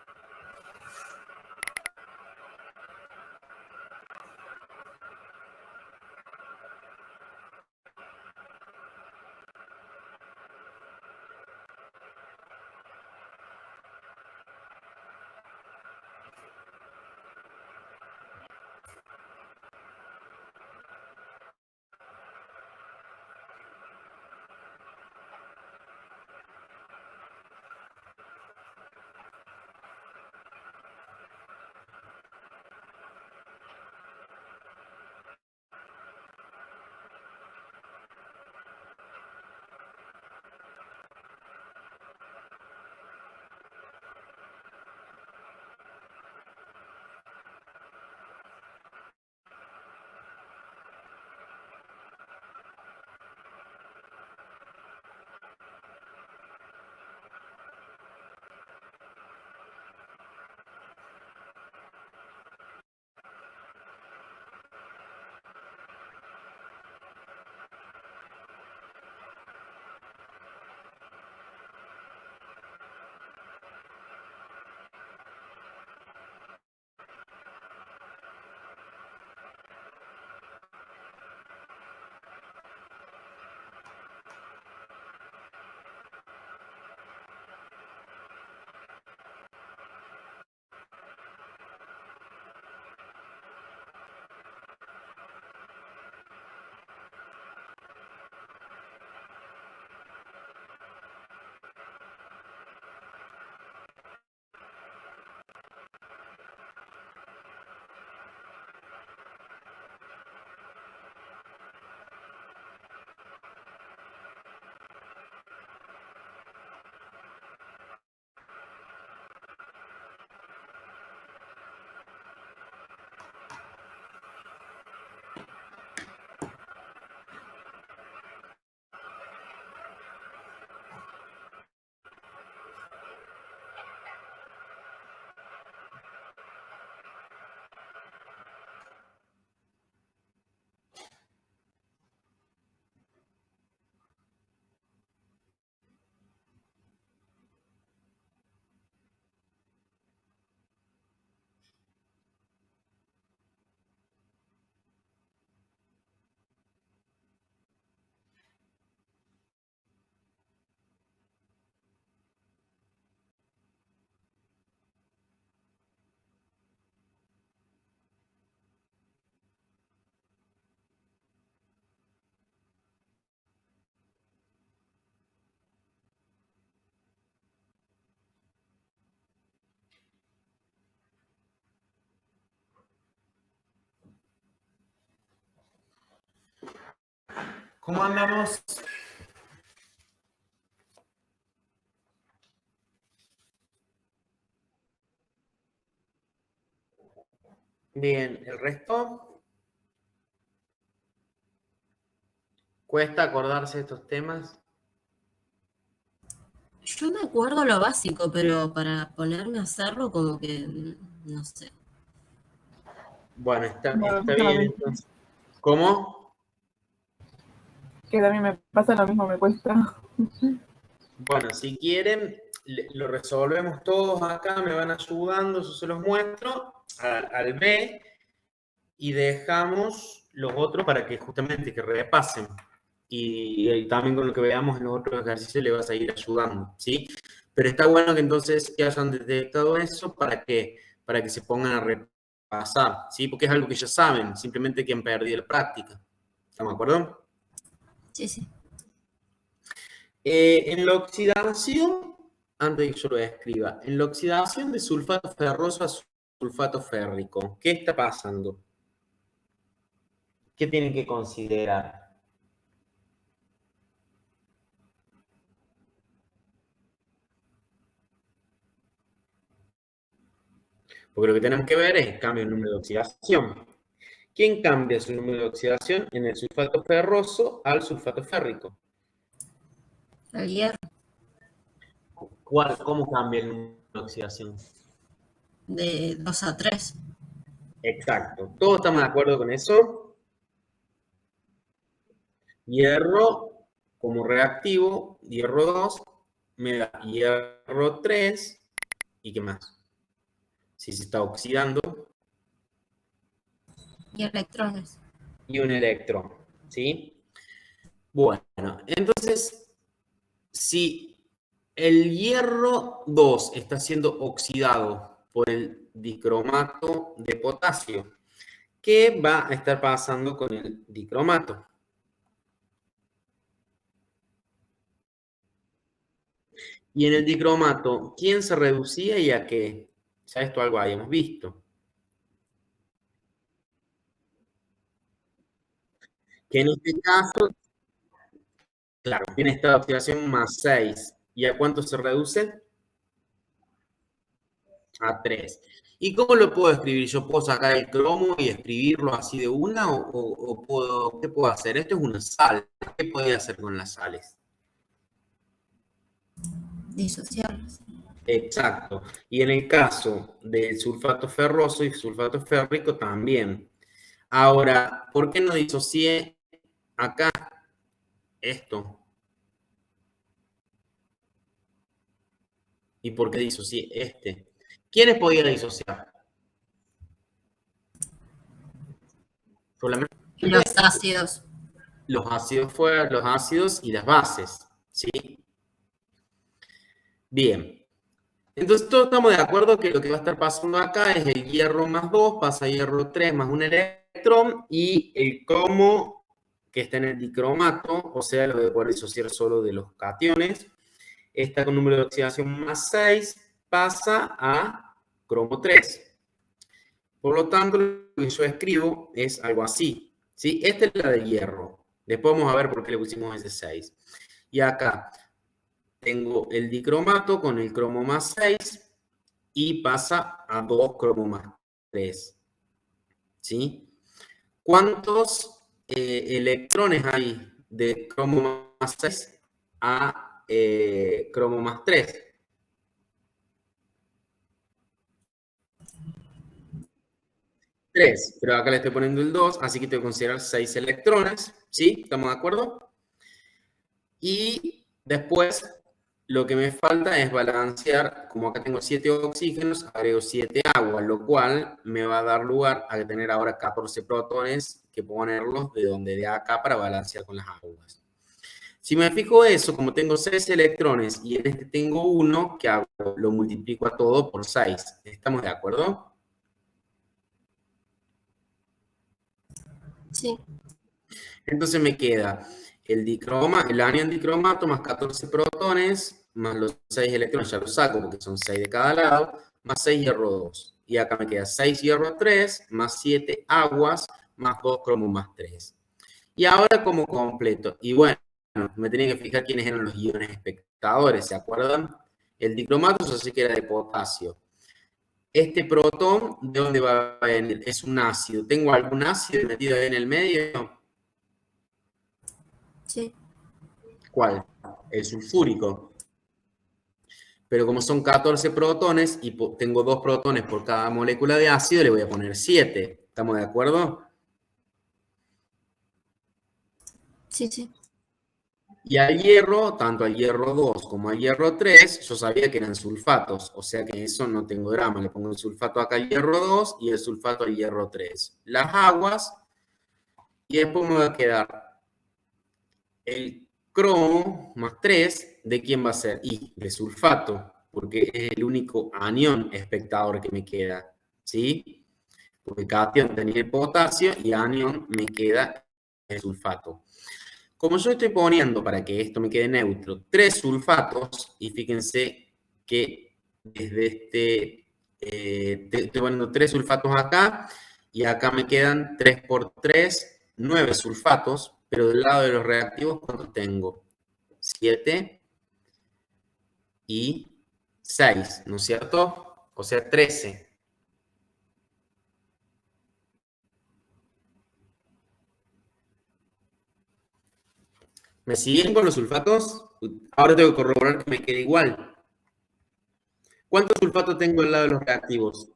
¿Cómo andamos? Bien, ¿el resto? ¿Cuesta acordarse de estos temas? Yo me acuerdo lo básico, pero para ponerme a hacerlo como que, no sé. Bueno, Bueno, está me pasa lo bien mismo. entonces. ¿Cómo? Que también me pasa lo mismo, me cuesta. Bueno, si quieren, lo resolvemos todos acá, me van ayudando, yo se los muestro al B y dejamos los otros para que justamente que repasen. Y también con lo que veamos en los otros ejercicios le vas a ir ayudando, ¿sí? Pero está bueno que entonces que hayan detectado eso para que se pongan a repasar, ¿sí? Porque es algo que ya saben, simplemente que han perdido la práctica. ¿Estamos de acuerdo? Sí, sí. En la oxidación, antes de que yo lo escriba, en la oxidación de sulfato ferroso a sulfato férrico, ¿qué está pasando? ¿Qué tienen que considerar? Porque lo que tenemos que ver es el cambio en número de oxidación. ¿Quién cambia su número de oxidación en el sulfato ferroso al sulfato férrico? El hierro ¿Cómo cambia el número de oxidación? de 2 a 3. Exacto. ¿Todos estamos de acuerdo con eso? Hierro como reactivo, hierro 2 me da hierro 3 y ¿qué más? Si se está oxidando, Y electrones. y un electrón, ¿sí? Bueno, entonces, si el hierro 2 está siendo oxidado por el dicromato de potasio, ¿qué va a estar pasando con el dicromato? Y en el dicromato, ¿quién se reducía y a qué? Ya esto algo habíamos visto. Que en este caso, claro, tiene esta de oxidación más 6. ¿Y a cuánto se reduce? A 3. ¿Y cómo lo puedo escribir? ¿Yo puedo sacar el cromo y escribirlo así de una? ¿Qué puedo hacer? Esto es una sal. ¿Qué podría hacer con las sales? Disociarlos. Exacto. Y en el caso del sulfato ferroso y sulfato férrico también. Ahora, ¿por qué no disocié acá esto? ¿Y por qué disocié este? ¿Quiénes podía disociar? Solamente Los ácidos. los ácidos y las bases, ¿sí? Bien. Entonces todos estamos de acuerdo que lo que va a estar pasando acá es el hierro más 2 pasa a hierro 3 más un electrón y el cromo que está en el dicromato, o sea, lo voy a poder disociar solo de los cationes, está con número de oxidación más 6 pasa a cromo 3. Por lo tanto, lo que yo escribo es algo así, ¿sí? Esta es la de hierro. Después vamos a ver por qué le pusimos ese 6. Y acá tengo el dicromato con el cromo más 6 y pasa a 2 cromo más 3. ¿Sí? ¿Cuántos electrones hay de cromo más 6 a cromo más 3? 3, pero acá le estoy poniendo el 2, así que tengo que considerar 6 electrones. ¿Sí? ¿Estamos de acuerdo? Y después lo que me falta es balancear, como acá tengo 7 oxígenos, agrego 7 aguas, lo cual me va a dar lugar a tener ahora 14 protones que ponerlos de donde de acá para balancear con las aguas. Si me fijo eso, como tengo 6 electrones y en este tengo 1, ¿qué hago? Lo multiplico a todo por 6. ¿Estamos de acuerdo? Sí. Entonces me queda el anión dicromato más 14 protones, más los 6 electrones, ya los saco porque son 6 de cada lado, más 6 hierro 2. Y acá me queda 6 hierro 3, más 7 aguas, más 2 cromo más 3. Y ahora como completo. Y bueno, me tenía que fijar quiénes eran los iones espectadores, ¿se acuerdan? El dicromato, yo sé que era de potasio. Este protón, ¿de dónde va a venir? Es un ácido. ¿Tengo algún ácido metido ahí en el medio? Sí. ¿Cuál? El sulfúrico. Pero como son 14 protones y tengo 2 protones por cada molécula de ácido, le voy a poner 7. ¿Estamos de acuerdo? Sí, sí. Y al hierro, tanto al hierro 2 como al hierro 3, yo sabía que eran sulfatos, o sea que eso no tengo drama. Le pongo el sulfato acá al hierro 2 y el sulfato al hierro 3. Las aguas, y después me va a quedar el cromo más 3, ¿de quién va a ser? Y de sulfato, porque es el único anión espectador que me queda, ¿sí? Porque cation tenía el potasio y anión me queda el sulfato. Como yo estoy poniendo, para que esto me quede neutro, 3 sulfatos, y fíjense que desde estoy poniendo 3 sulfatos acá, y acá me quedan 3 por 3, 9 sulfatos, pero del lado de los reactivos, ¿cuántos tengo? 7 y 6, ¿no es cierto? O sea, 13. ¿Me siguen con los sulfatos? Ahora tengo que corroborar que me quede igual. ¿Cuántos sulfatos tengo al lado de los reactivos?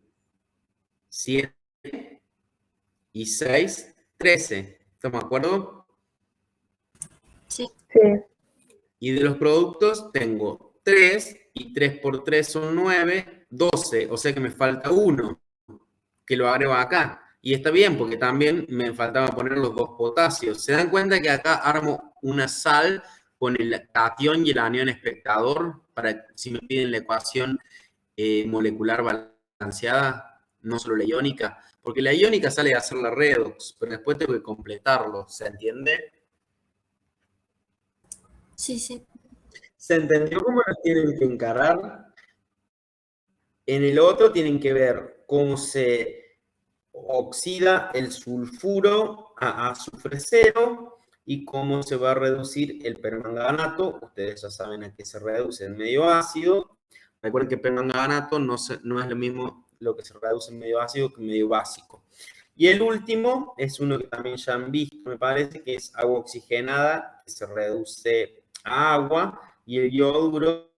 7 y 6, 13. ¿Estamos de acuerdo? Sí, Sí, Y de los productos tengo 3 y 3 por 3 son 9, 12. O sea que me falta uno, que lo agrego acá. Y está bien, porque también me faltaba poner los dos potasios. ¿Se dan cuenta que acá armo una sal con el cation y el anión espectador para si me piden la ecuación molecular balanceada, no solo la iónica? Porque la iónica sale a hacer la redox, pero después tengo que completarlo, ¿se entiende? sí, sí. ¿Se entendió cómo nos tienen que encarar? En el otro tienen que ver cómo se oxida el sulfuro a azufre cero y cómo se va a reducir el permanganato. Ustedes ya saben a qué se reduce en medio ácido. Recuerden que permanganato no es lo mismo lo que se reduce en medio ácido que en medio básico. Y el último es uno que también ya han visto, me parece, que es agua oxigenada, que se reduce a agua, y el yoduro,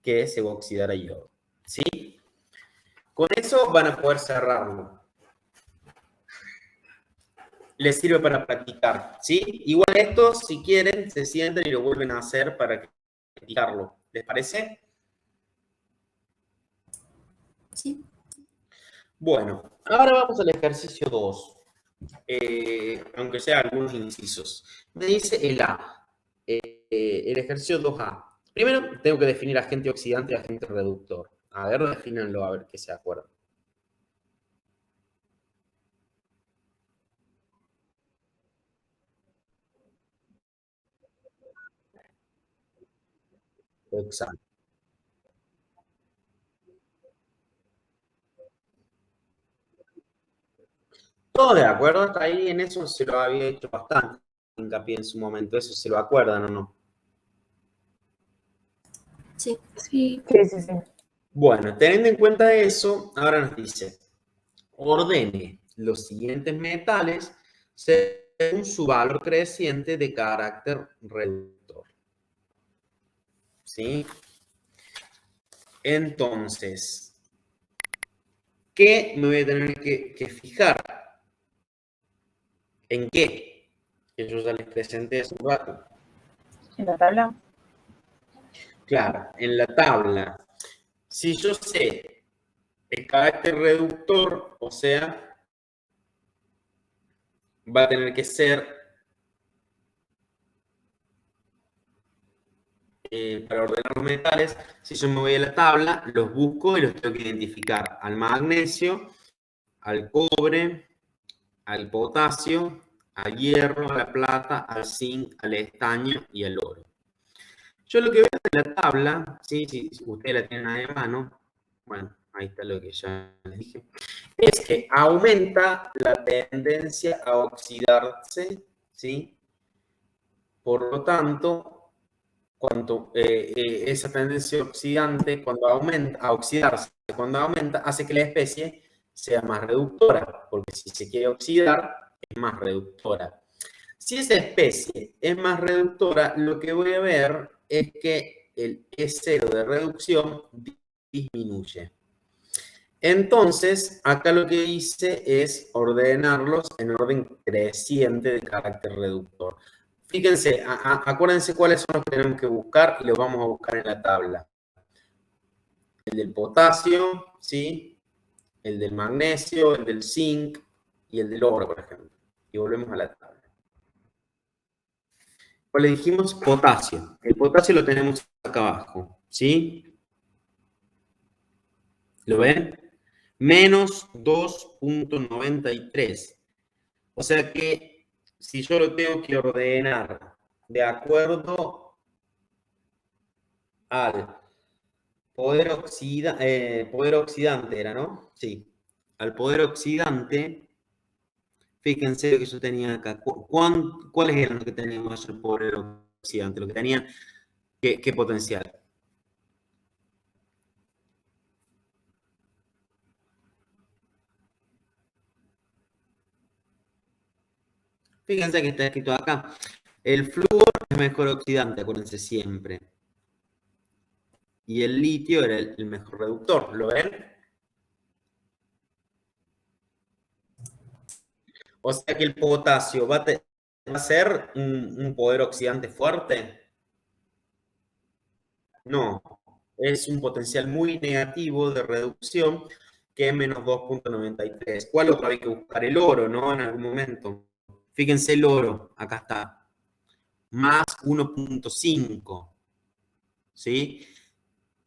que se va a oxidar a yodo. ¿Sí? Con eso van a poder cerrarlo. Les sirve para practicar, ¿sí? Igual esto, si quieren, se sienten y lo vuelven a hacer para practicarlo. ¿Les parece? Sí. Bueno, ahora vamos al ejercicio 2. Aunque sea algunos incisos. Me dice el A, el ejercicio 2A. Primero tengo que definir agente oxidante y agente reductor. A ver, defínanlo, a ver qué se acuerdan. Exacto. Todo de acuerdo, hasta ahí en eso se lo había hecho bastante hincapié en su momento. ¿Eso se lo acuerdan o no? Sí, Sí, sí, sí, sí. Bueno, teniendo en cuenta eso, ahora nos dice, ordene los siguientes metales según su valor creciente de carácter reductor. ¿Sí? Entonces, ¿qué me voy a tener que fijar? ¿En qué? Que yo ya les presenté hace un rato. En la tabla. Claro, en la tabla. Si yo sé el carácter reductor, o sea, va a tener que ser, para ordenar los metales, si yo me voy a la tabla, los busco y los tengo que identificar al magnesio, al cobre, al potasio, al hierro, a la plata, al zinc, al estaño y al oro. Yo lo que veo en la tabla, ¿sí? Si ustedes la tienen ahí a mano, bueno, ahí está lo que ya les dije, es que aumenta la tendencia a oxidarse, ¿sí? Por lo tanto, cuando esa tendencia oxidante, cuando aumenta, a oxidarse, cuando aumenta, hace que la especie sea más reductora, porque si se quiere oxidar, es más reductora. Si esa especie es más reductora, lo que voy a ver es que el E0 de reducción disminuye. Entonces, acá lo que hice es ordenarlos en orden creciente de carácter reductor. Fíjense, acuérdense cuáles son los que tenemos que buscar y los vamos a buscar en la tabla. El del potasio, ¿sí? El del magnesio, el del zinc y el del oro, por ejemplo. Y volvemos a la tabla. Pues le dijimos potasio. El potasio lo tenemos acá abajo, ¿sí? ¿Lo ven? Menos 2,93. O sea que si yo lo tengo que ordenar de acuerdo al poder oxidante, era, ¿no? Sí. Al poder oxidante, fíjense lo que yo tenía acá. ¿Cuáles eran los que teníamos el poder oxidante? Lo que tenían, ¿qué potencial? Fíjense que está escrito acá. El flúor es mejor oxidante, acuérdense siempre. Y el litio era el mejor reductor, ¿lo ven? O sea que el potasio va a ser un poder oxidante fuerte. No, es un potencial muy negativo de reducción que es menos 2,93. ¿Cuál otra hay que buscar? El oro, ¿no? En algún momento. Fíjense el oro, acá está, más 1,5, ¿sí?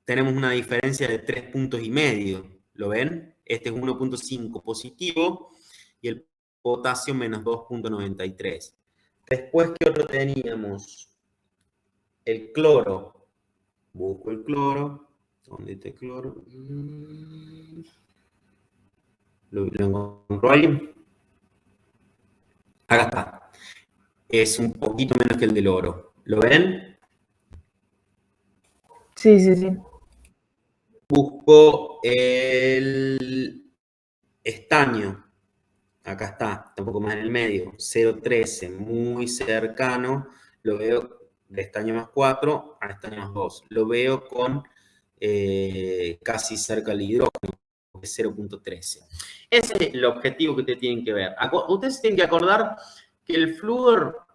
Tenemos una diferencia de 3,5 puntos. ¿Lo ven? Este es 1,5 positivo y el potasio menos 2,93. Después, ¿qué otro teníamos? El cloro. Busco el cloro. ¿Dónde está el cloro? ¿Lo encontró alguien? Acá está. Es un poquito menos que el del oro. ¿Lo ven? Sí, sí, sí. Busco el estaño. Acá está, un poco más en el medio. 0,13, muy cercano. Lo veo de estaño más 4 a estaño más 2. Lo veo con casi cerca del hidrógeno, que es 0,13. Ese es el objetivo que ustedes tienen que ver. Ustedes tienen que acordar que el flúor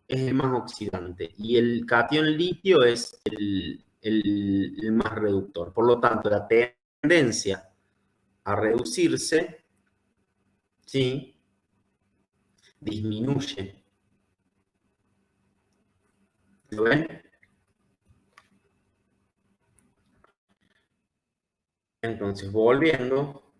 es el más oxidante y el catión litio es el más reductor. Por lo tanto, la tendencia a reducirse, ¿sí?, disminuye. ¿Lo ven? Entonces, volviendo,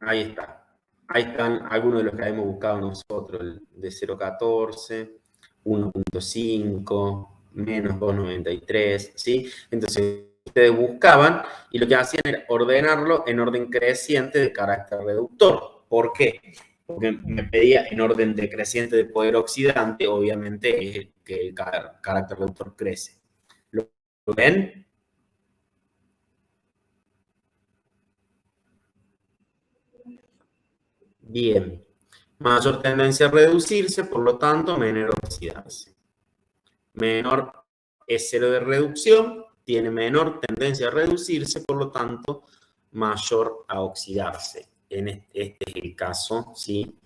ahí está. Ahí están algunos de los que habíamos buscado nosotros, el de 0,14, 1,5, menos 2,93, ¿sí? Entonces, ustedes buscaban y lo que hacían era ordenarlo en orden creciente de carácter reductor. ¿Por qué? Porque me pedía en orden decreciente de poder oxidante, obviamente es que el carácter reductor crece. ¿Lo ven? Bien. Mayor tendencia a reducirse, por lo tanto, menor a oxidarse. Menor S0 de reducción, tiene menor tendencia a reducirse, por lo tanto, mayor a oxidarse. Este es el caso, ¿sí?,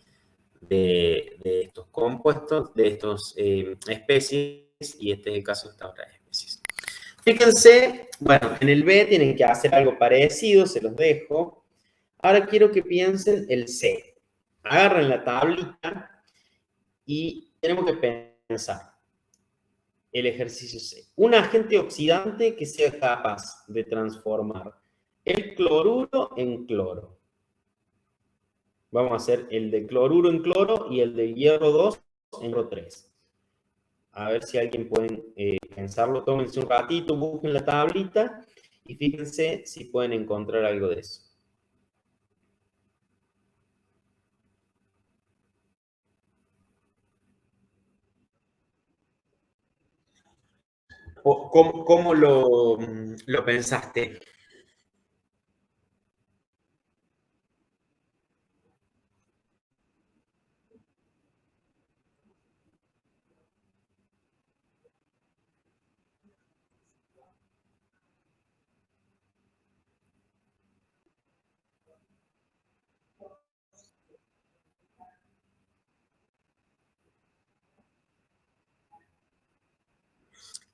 de estos compuestos, de estas especies, y este es el caso de estas otras especies. Fíjense, bueno, en el B tienen que hacer algo parecido, se los dejo. Ahora quiero que piensen el C. Agarren la tablita y tenemos que pensar el ejercicio C. Un agente oxidante que sea capaz de transformar el cloruro en cloro. Vamos a hacer el de cloruro en cloro y el de hierro 2 en hierro 3. A ver si alguien puede pensarlo. Tómense un ratito, busquen la tablita y fíjense si pueden encontrar algo de eso. ¿Cómo lo pensaste?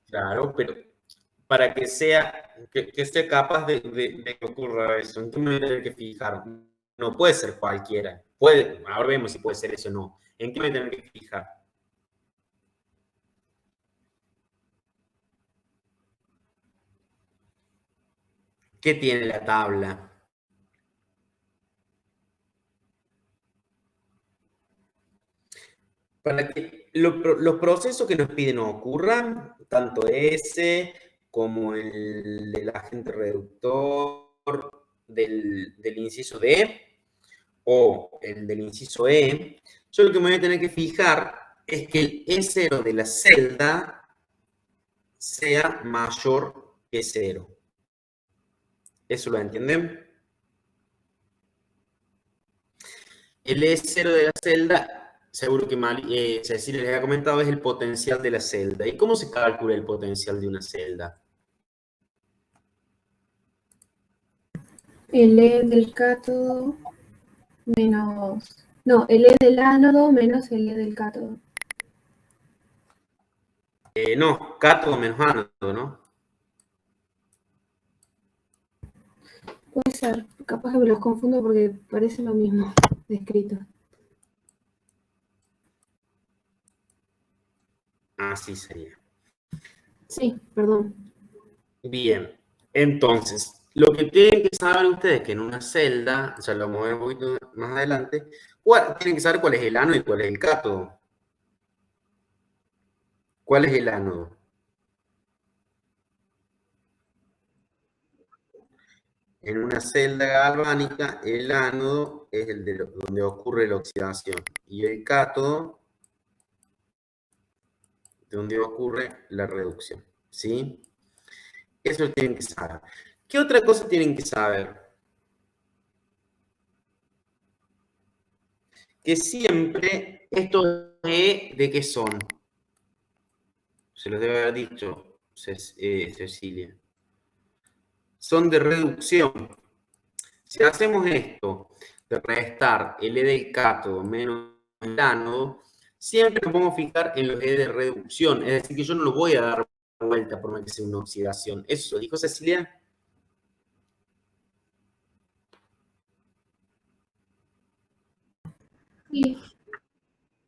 Claro, pero para que sea capaz de que ocurra eso, ¿en qué me voy a tener que fijar? No puede ser cualquiera. Ahora vemos si puede ser eso o no. ¿En qué me voy a tener que fijar? ¿Qué tiene la tabla? Para que los procesos que nos piden ocurran, tanto ese como el del agente reductor del inciso D o el del inciso E, yo lo que me voy a tener que fijar es que el E0 de la celda sea mayor que 0. ¿Eso lo entienden? El E0 de la celda seguro que Cecilia les ha comentado, es el potencial de la celda. ¿Y cómo se calcula el potencial de una celda? El E del cátodo menos... No, el E del ánodo menos el E del cátodo. No, cátodo menos ánodo, ¿no? Puede ser, capaz que me los confundo porque parece lo mismo descrito. Así sería. Sí, perdón. Bien, entonces, lo que tienen que saber ustedes que en una celda, ya lo vamos a ver un poquito más adelante, tienen que saber cuál es el ánodo y cuál es el cátodo. ¿Cuál es el ánodo? En una celda galvánica, el ánodo es el de donde ocurre la oxidación y el cátodo de donde ocurre la reducción. ¿Sí? Eso lo tienen que saber. ¿Qué otra cosa tienen que saber? Que siempre estos ¿de qué son? Se los debe haber dicho Cecilia. Son de reducción. Si hacemos esto, de restar el E del cátodo menos el ánodo, siempre nos vamos a fijar en los E de reducción. Es decir, que yo no lo voy a dar vuelta por más que sea una oxidación. ¿Eso lo dijo Cecilia? Sí.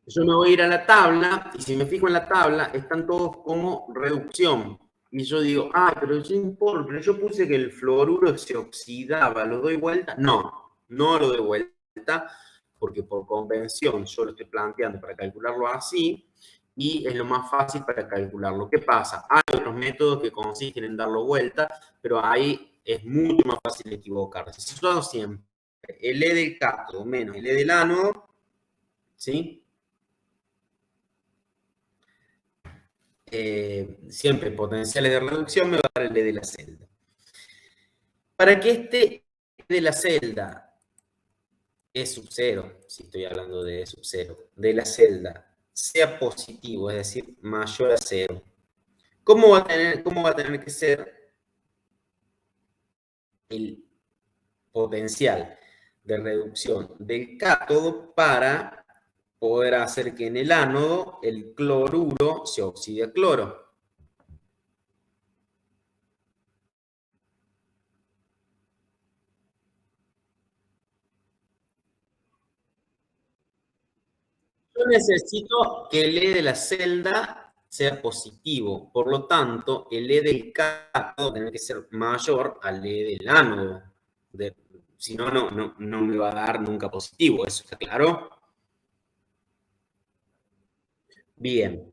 Yo me voy a ir a la tabla, y si me fijo en la tabla, están todos como reducción. Y yo digo, pero yo importa, pero yo puse que el fluoruro se oxidaba, ¿lo doy vuelta? No, no lo doy vuelta, porque por convención yo lo estoy planteando para calcularlo así, y es lo más fácil para calcularlo. ¿Qué pasa? Hay otros métodos que consisten en darlo vuelta, pero ahí es mucho más fácil equivocarse. Si yo hago siempre el E del cátodo menos el E del ánodo, ¿sí? Siempre potenciales de reducción me va a dar el E de la celda. Para que este de la celda E sub 0, si estoy hablando de E sub 0, de la celda sea positivo, es decir, mayor a 0, ¿cómo va a tener que ser el potencial de reducción del cátodo para poder hacer que en el ánodo el cloruro se oxide a cloro? Yo necesito que el E de la celda sea positivo. Por lo tanto, el E del cátodo tiene que ser mayor al E del ánodo. Si no, no me va a dar nunca positivo. ¿Eso está claro? Bien.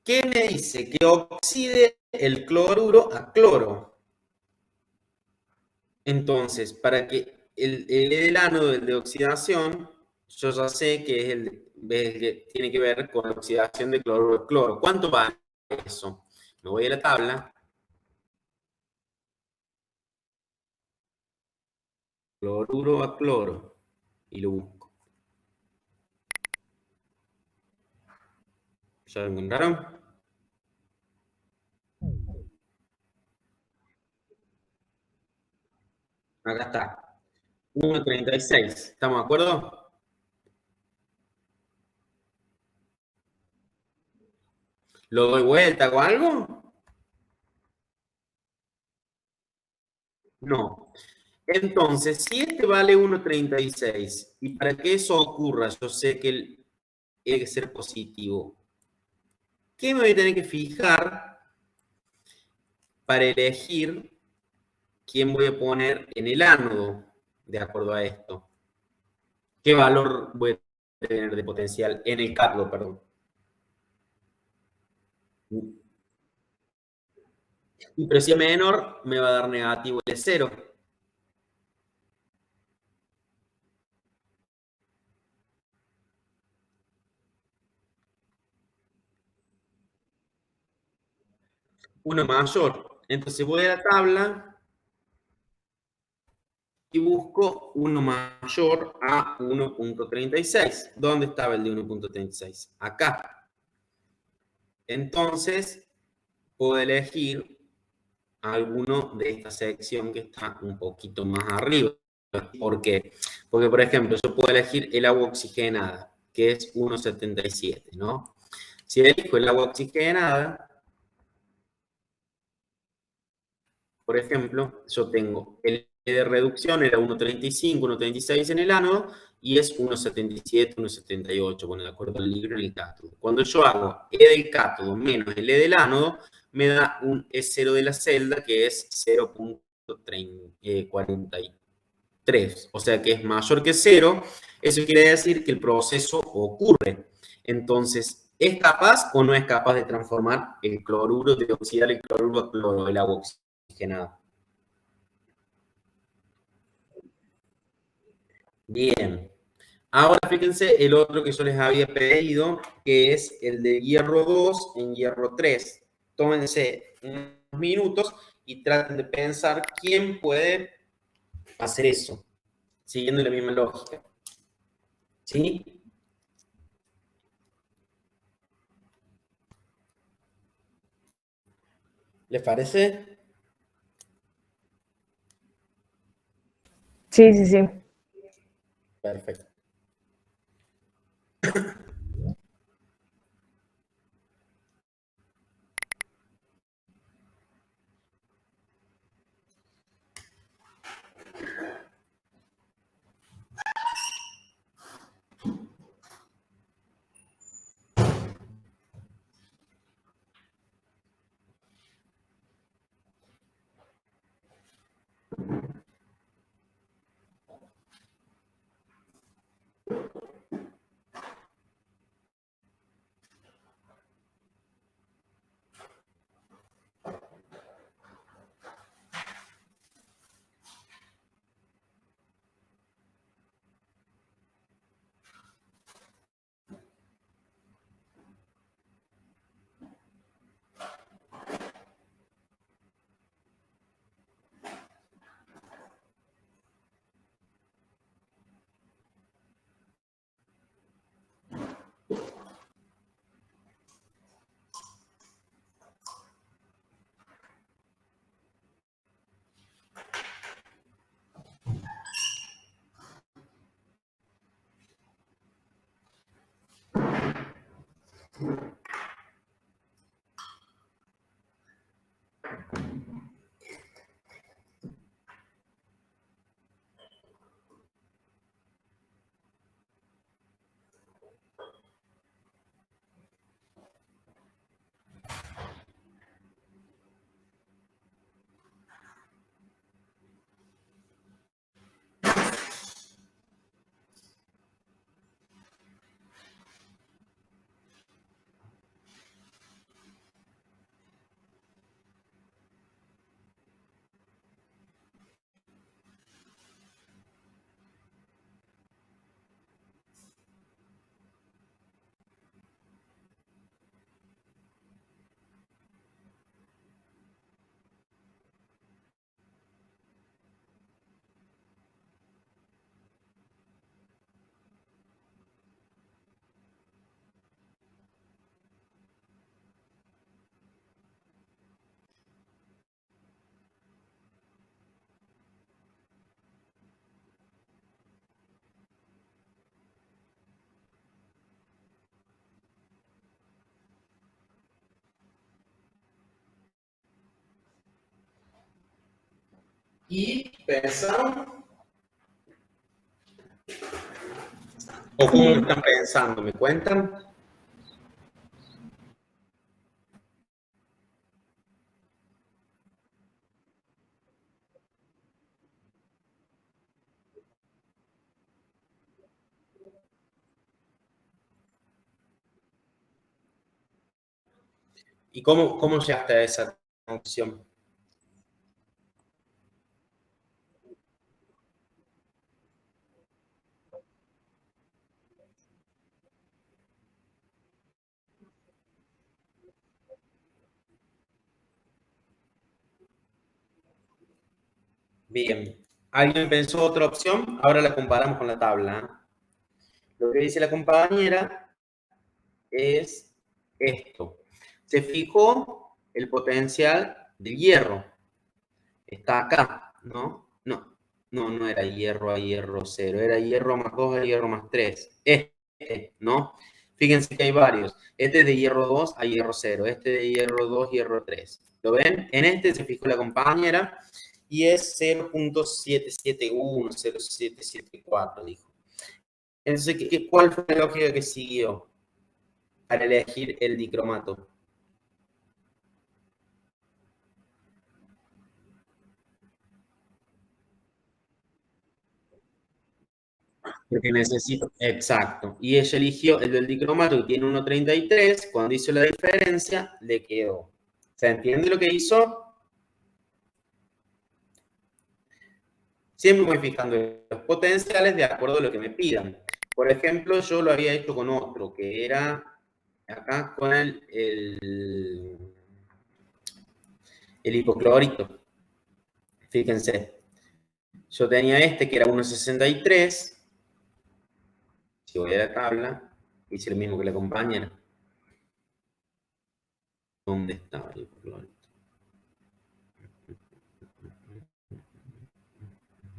¿Qué me dice? Que oxide el cloruro a cloro. Entonces, para que el E del ánodo, el de oxidación, yo ya sé que es que tiene que ver con la oxidación de cloruro a cloro. ¿Cuánto vale eso? Me voy a la tabla. Cloruro a cloro. Y lo busco. ¿Ya lo encontraron? Acá está. 1,36. ¿Estamos de acuerdo? ¿Lo doy vuelta o algo? No. Entonces, si este vale 1,36 y para que eso ocurra, yo sé que tiene que ser positivo. ¿Qué me voy a tener que fijar para elegir quién voy a poner en el ánodo de acuerdo a esto? ¿Qué valor voy a tener de potencial en el cátodo, perdón? Pero si es menor, me va a dar negativo de 0. Uno mayor. Entonces voy a la tabla y busco uno mayor a 1.36. ¿Dónde estaba el de 1.36? Acá. Entonces, puedo elegir alguno de esta sección que está un poquito más arriba. ¿Por qué? Porque, por ejemplo, yo puedo elegir el agua oxigenada, que es 1.77, ¿no? Si elijo el agua oxigenada, por ejemplo, yo tengo el de reducción, era 1.35, 1.36 en el ánodo, y es 1.77, 1.78, bueno, de acuerdo al libro en el cátodo. Cuando yo hago E del cátodo menos el E del ánodo, me da un E0 de la celda, que es 0.43, o sea que es mayor que 0. Eso quiere decir que el proceso ocurre. Entonces, ¿es capaz o no es capaz de transformar el cloruro, de oxidar el cloruro a cloro, el agua oxigenada? Bien. Ahora fíjense el otro que yo les había pedido, que es el de hierro 2 en hierro 3. Tómense unos minutos y traten de pensar quién puede hacer eso, siguiendo la misma lógica. ¿Sí? ¿Les parece? Sí, sí, sí. Perfecto. ¿Y pensaron? ¿O cómo lo están pensando? ¿Me cuentan? ¿Y cómo llegaste a esa conclusión? Bien. ¿Alguien pensó otra opción? Ahora la comparamos con la tabla. Lo que dice la compañera es esto. Se fijó el potencial del hierro. Está acá, ¿no? No era hierro a hierro 0, era hierro más 2 a hierro más 3. ¿No? Fíjense que hay varios. Este es de hierro 2 a hierro 0, este de hierro 2, hierro 3. ¿Lo ven? En este se fijó la compañera y es 0.771, 0.774, dijo. Entonces, ¿cuál fue la lógica que siguió al elegir el dicromato? Porque necesito, exacto. Y ella eligió el del dicromato que tiene 1.33. Cuando hizo la diferencia, le quedó. ¿Se entiende lo que hizo? Siempre voy fijando los potenciales de acuerdo a lo que me pidan. Por ejemplo, yo lo había hecho con otro, que era acá con el hipoclorito. Fíjense, yo tenía este que era 1.63. Si voy a la tabla, hice lo mismo que la compañera. ¿Dónde estaba el hipoclorito?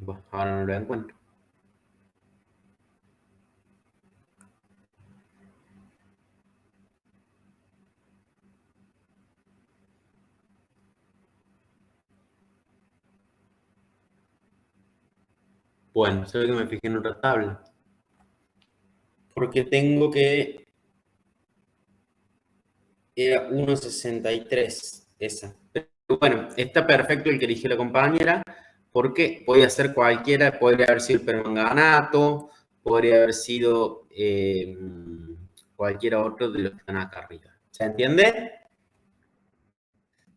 Bueno, ahora no lo encuentro. Bueno, se ve que me fijé en otra tabla. Porque tengo que... Era 1.63 esa. Pero bueno, está perfecto el que eligió la compañera, porque podía ser cualquiera, podría haber sido el permanganato, podría haber sido cualquiera otro de los que están acá arriba. ¿Se entiende?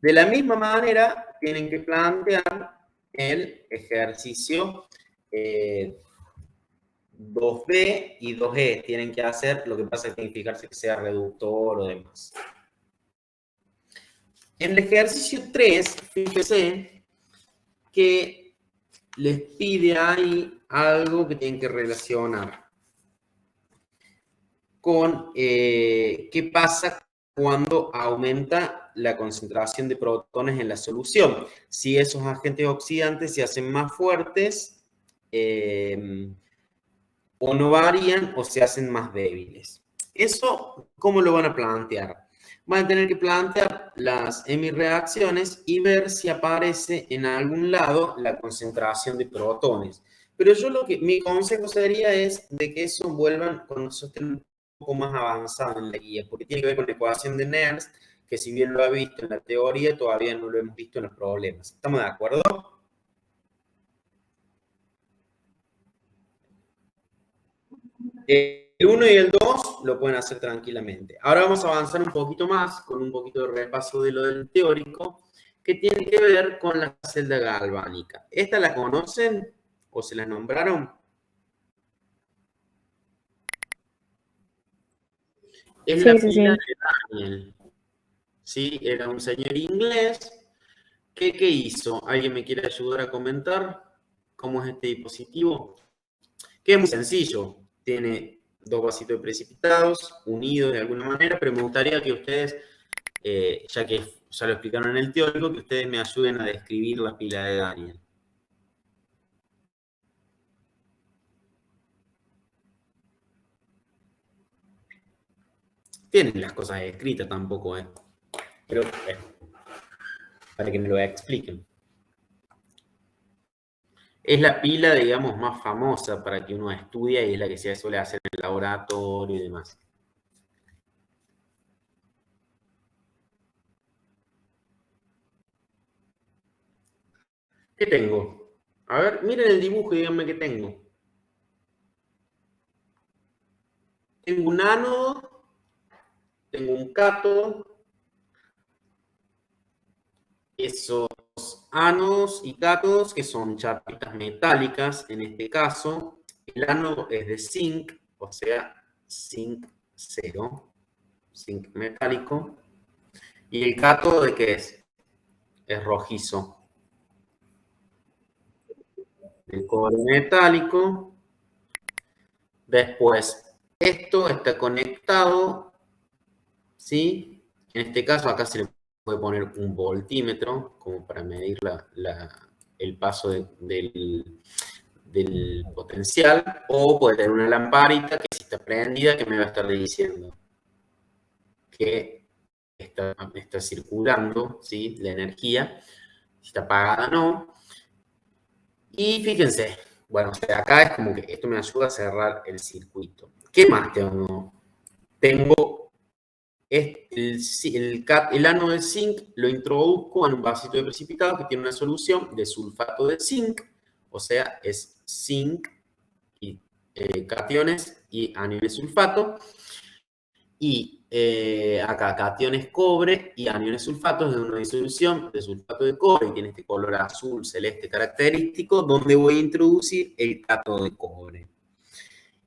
De la misma manera, tienen que plantear el ejercicio 2B y 2E. Tienen que hacer, lo que pasa es que tienen que fijarse que sea reductor o demás. En el ejercicio 3, fíjense que les pide ahí algo que tienen que relacionar con qué pasa cuando aumenta la concentración de protones en la solución. Si esos agentes oxidantes se hacen más fuertes o no varían o se hacen más débiles. Eso, ¿cómo lo van a plantear? Van a tener que plantear las hemireacciones y ver si aparece en algún lado la concentración de protones. Pero yo mi consejo sería es de que eso vuelvan cuando eso esté un poco más avanzado en la guía, porque tiene que ver con la ecuación de Nernst, que si bien lo ha visto en la teoría, todavía no lo hemos visto en los problemas. ¿Estamos de acuerdo? El 1 y el 2 lo pueden hacer tranquilamente. Ahora vamos a avanzar un poquito más con un poquito de repaso de lo del teórico, que tiene que ver con la celda galvánica. ¿Esta la conocen o se la nombraron? Es Sí, la sí, pila sí. de Daniel. ¿Sí? Era un señor inglés. ¿Qué hizo? ¿Alguien me quiere ayudar a comentar cómo es este dispositivo? Que es muy sencillo. Tiene dos vasitos de precipitados unidos de alguna manera, pero me gustaría que ustedes, ya que ya lo explicaron en el teórico, que ustedes me ayuden a describir la pila de Daniel. Tienen las cosas escritas tampoco, pero para que me lo expliquen. Es la pila, digamos, más famosa para que uno estudia y es la que se suele hacer en el laboratorio y demás. ¿Qué tengo? A ver, miren el dibujo y díganme qué tengo. Tengo un ánodo, tengo un cátodo. Esos ánodos y cátodos, que son chapitas metálicas, en este caso, el ánodo es de zinc, o sea, zinc 0, zinc metálico. ¿Y el cátodo de qué es? Es rojizo. el cobre metálico. Después, esto está conectado, ¿sí? En este caso, acá se le puede poner un voltímetro, como para medir el paso del potencial, o puede tener una lamparita que si está prendida, que me va a estar diciendo que está circulando, ¿sí? La energía, si está apagada o no. Y fíjense, bueno, o sea, acá es como que esto me ayuda a cerrar el circuito. ¿Qué más tengo? Tengo el ánodo de zinc, lo introduzco en un vasito de precipitado que tiene una solución de sulfato de zinc, o sea, es zinc y cationes y aniones sulfato. Y acá cationes cobre y aniones sulfatos de una disolución de sulfato de cobre, y tiene este color azul celeste característico, donde voy a introducir el cátodo de cobre.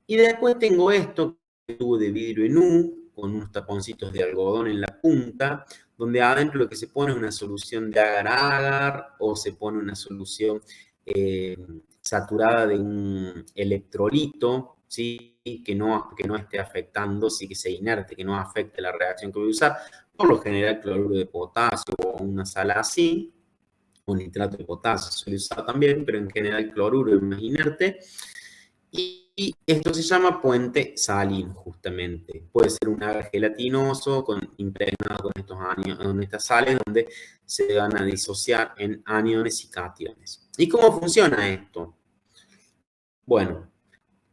Y después tengo esto, que tubo de vidrio en U, con unos taponcitos de algodón en la punta, donde adentro lo que se pone es una solución de agar-agar, o se pone una solución saturada de un electrolito, ¿sí? Que no esté afectando, sí, que sea inerte, que no afecte la reacción que voy a usar. Por lo general, cloruro de potasio o una sal así, o nitrato de potasio suele usar también, pero en general cloruro es más inerte. Y esto se llama puente salino, justamente. Puede ser un agar gelatinoso impregnado con estas sales, donde se van a disociar en aniones y cationes. ¿Y cómo funciona esto? Bueno,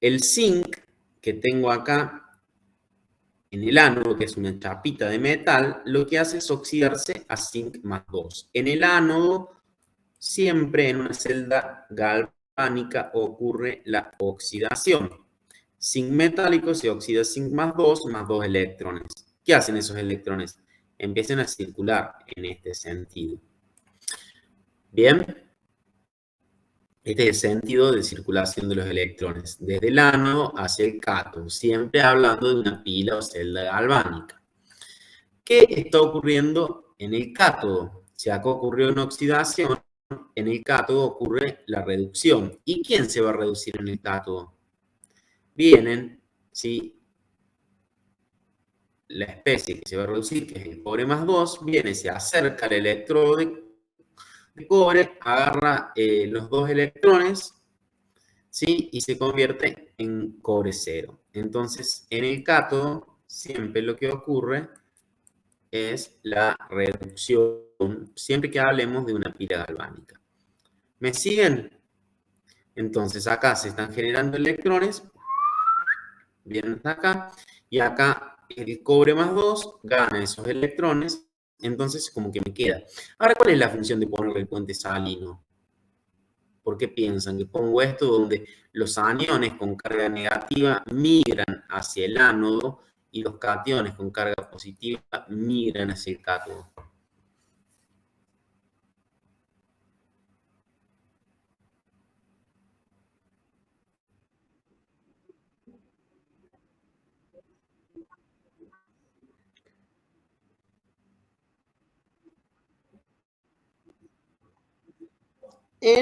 el zinc que tengo acá en el ánodo, que es una chapita de metal, lo que hace es oxidarse a zinc más 2. En el ánodo, siempre en una celda galvánica ocurre la oxidación. Zinc metálico se oxida zinc más 2 electrones. ¿Qué hacen esos electrones? Empiezan a circular en este sentido. Bien. Este es el sentido de circulación de los electrones, desde el ánodo hacia el cátodo, siempre hablando de una pila o celda galvánica. ¿Qué está ocurriendo en el cátodo? Si acá ocurrió una oxidación, en el cátodo ocurre la reducción. ¿Y quién se va a reducir en el cátodo? Vienen, ¿sí? La especie que se va a reducir, que es el cobre más 2, viene, se acerca al electrodo de cobre, agarra los dos electrones, ¿sí? Y se convierte en cobre 0. Entonces, en el cátodo, siempre lo que ocurre es la reducción, siempre que hablemos de una pila galvánica. ¿Me siguen? Entonces, acá se están generando electrones, vienen hasta acá, y acá el cobre más 2 gana esos electrones, entonces como que me queda. Ahora, ¿cuál es la función de ponerle el puente salino? ¿Por qué piensan que pongo esto donde los aniones con carga negativa migran hacia el ánodo y los cationes con carga positiva migran hacia el cátodo?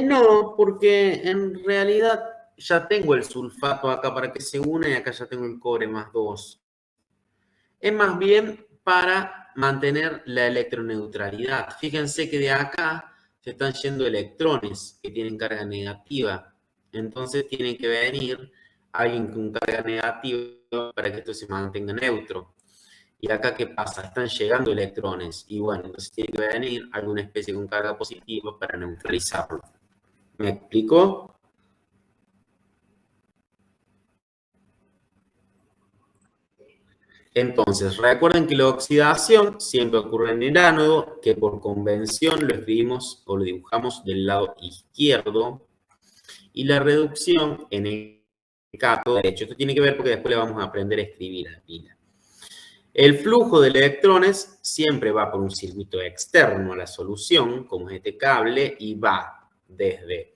No, porque en realidad ya tengo el sulfato acá para que se una y acá ya tengo el cobre más 2. Es más bien para mantener la electroneutralidad. Fíjense que de acá se están yendo electrones que tienen carga negativa. Entonces tiene que venir alguien con carga negativa para que esto se mantenga neutro. ¿Y acá qué pasa? Están llegando electrones. Y bueno, entonces tiene que venir alguna especie con carga positiva para neutralizarlo. ¿Me explico? Entonces, recuerden que la oxidación siempre ocurre en el ánodo, que por convención lo escribimos o lo dibujamos del lado izquierdo, y la reducción en el cátodo derecho. Esto tiene que ver porque después le vamos a aprender a escribir a la pila. El flujo de electrones siempre va por un circuito externo a la solución, como es este cable, y va desde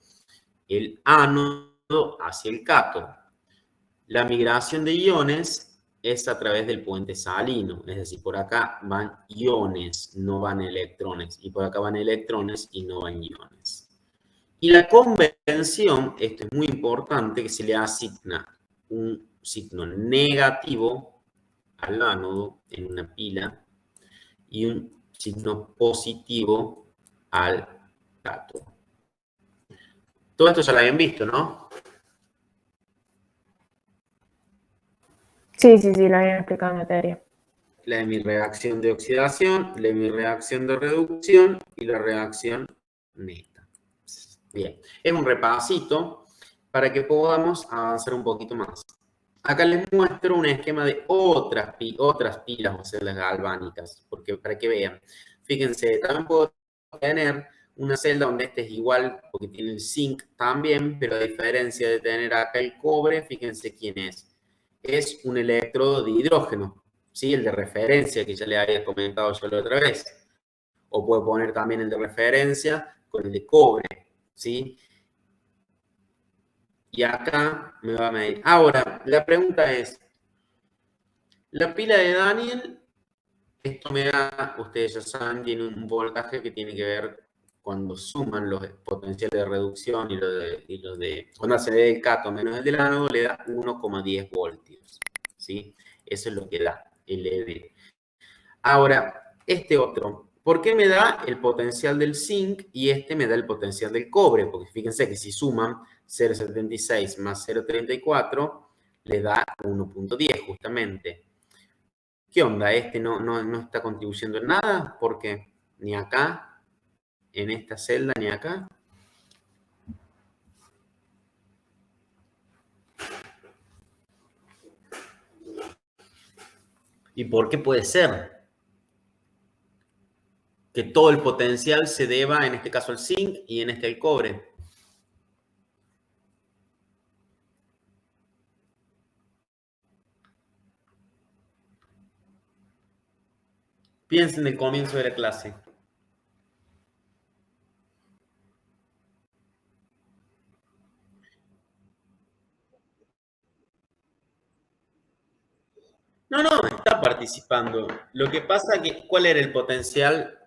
el ánodo hacia el cátodo. La migración de iones es a través del puente salino, es decir, por acá van iones, no van electrones, y por acá van electrones y no van iones. Y la convención, esto es muy importante, que se le asigna un signo negativo al ánodo en una pila y un signo positivo al cátodo. Todo esto ya lo habían visto, ¿no? Sí, sí, sí, lo habían explicado en materia. La de mi reacción de oxidación, la de mi reacción de reducción y la reacción neta. Bien, es un repasito para que podamos avanzar un poquito más. Acá les muestro un esquema de otras pilas o celdas galvánicas, porque para que vean. Fíjense, también puedo tener una celda donde este es igual, porque tiene el zinc también, pero a diferencia de tener acá el cobre, fíjense quién es. Es un electrodo de hidrógeno, ¿sí? El de referencia que ya le había comentado yo la otra vez. O puedo poner también el de referencia con el de cobre, ¿sí? Y acá me va a medir. Ahora, la pregunta es, la pila de Daniel, esto me da, ustedes ya saben, tiene un voltaje que tiene que ver cuando suman los potenciales de reducción y los de cuando se ve el cátodo menos el del ánodo, le da 1,10 voltios, ¿sí? Eso es lo que da el ED. Ahora, este otro, ¿por qué me da el potencial del zinc y este me da el potencial del cobre? Porque fíjense que si suman 0,76 más 0,34, le da 1,10 justamente. ¿Qué onda? Este no está contribuyendo en nada, porque ni acá, en esta celda, ni acá. ¿Y por qué puede ser? Que todo el potencial se deba, en este caso, al zinc y en este al cobre. Piensen en el comienzo de la clase. No, está participando. Lo que pasa es que, ¿cuál era el potencial,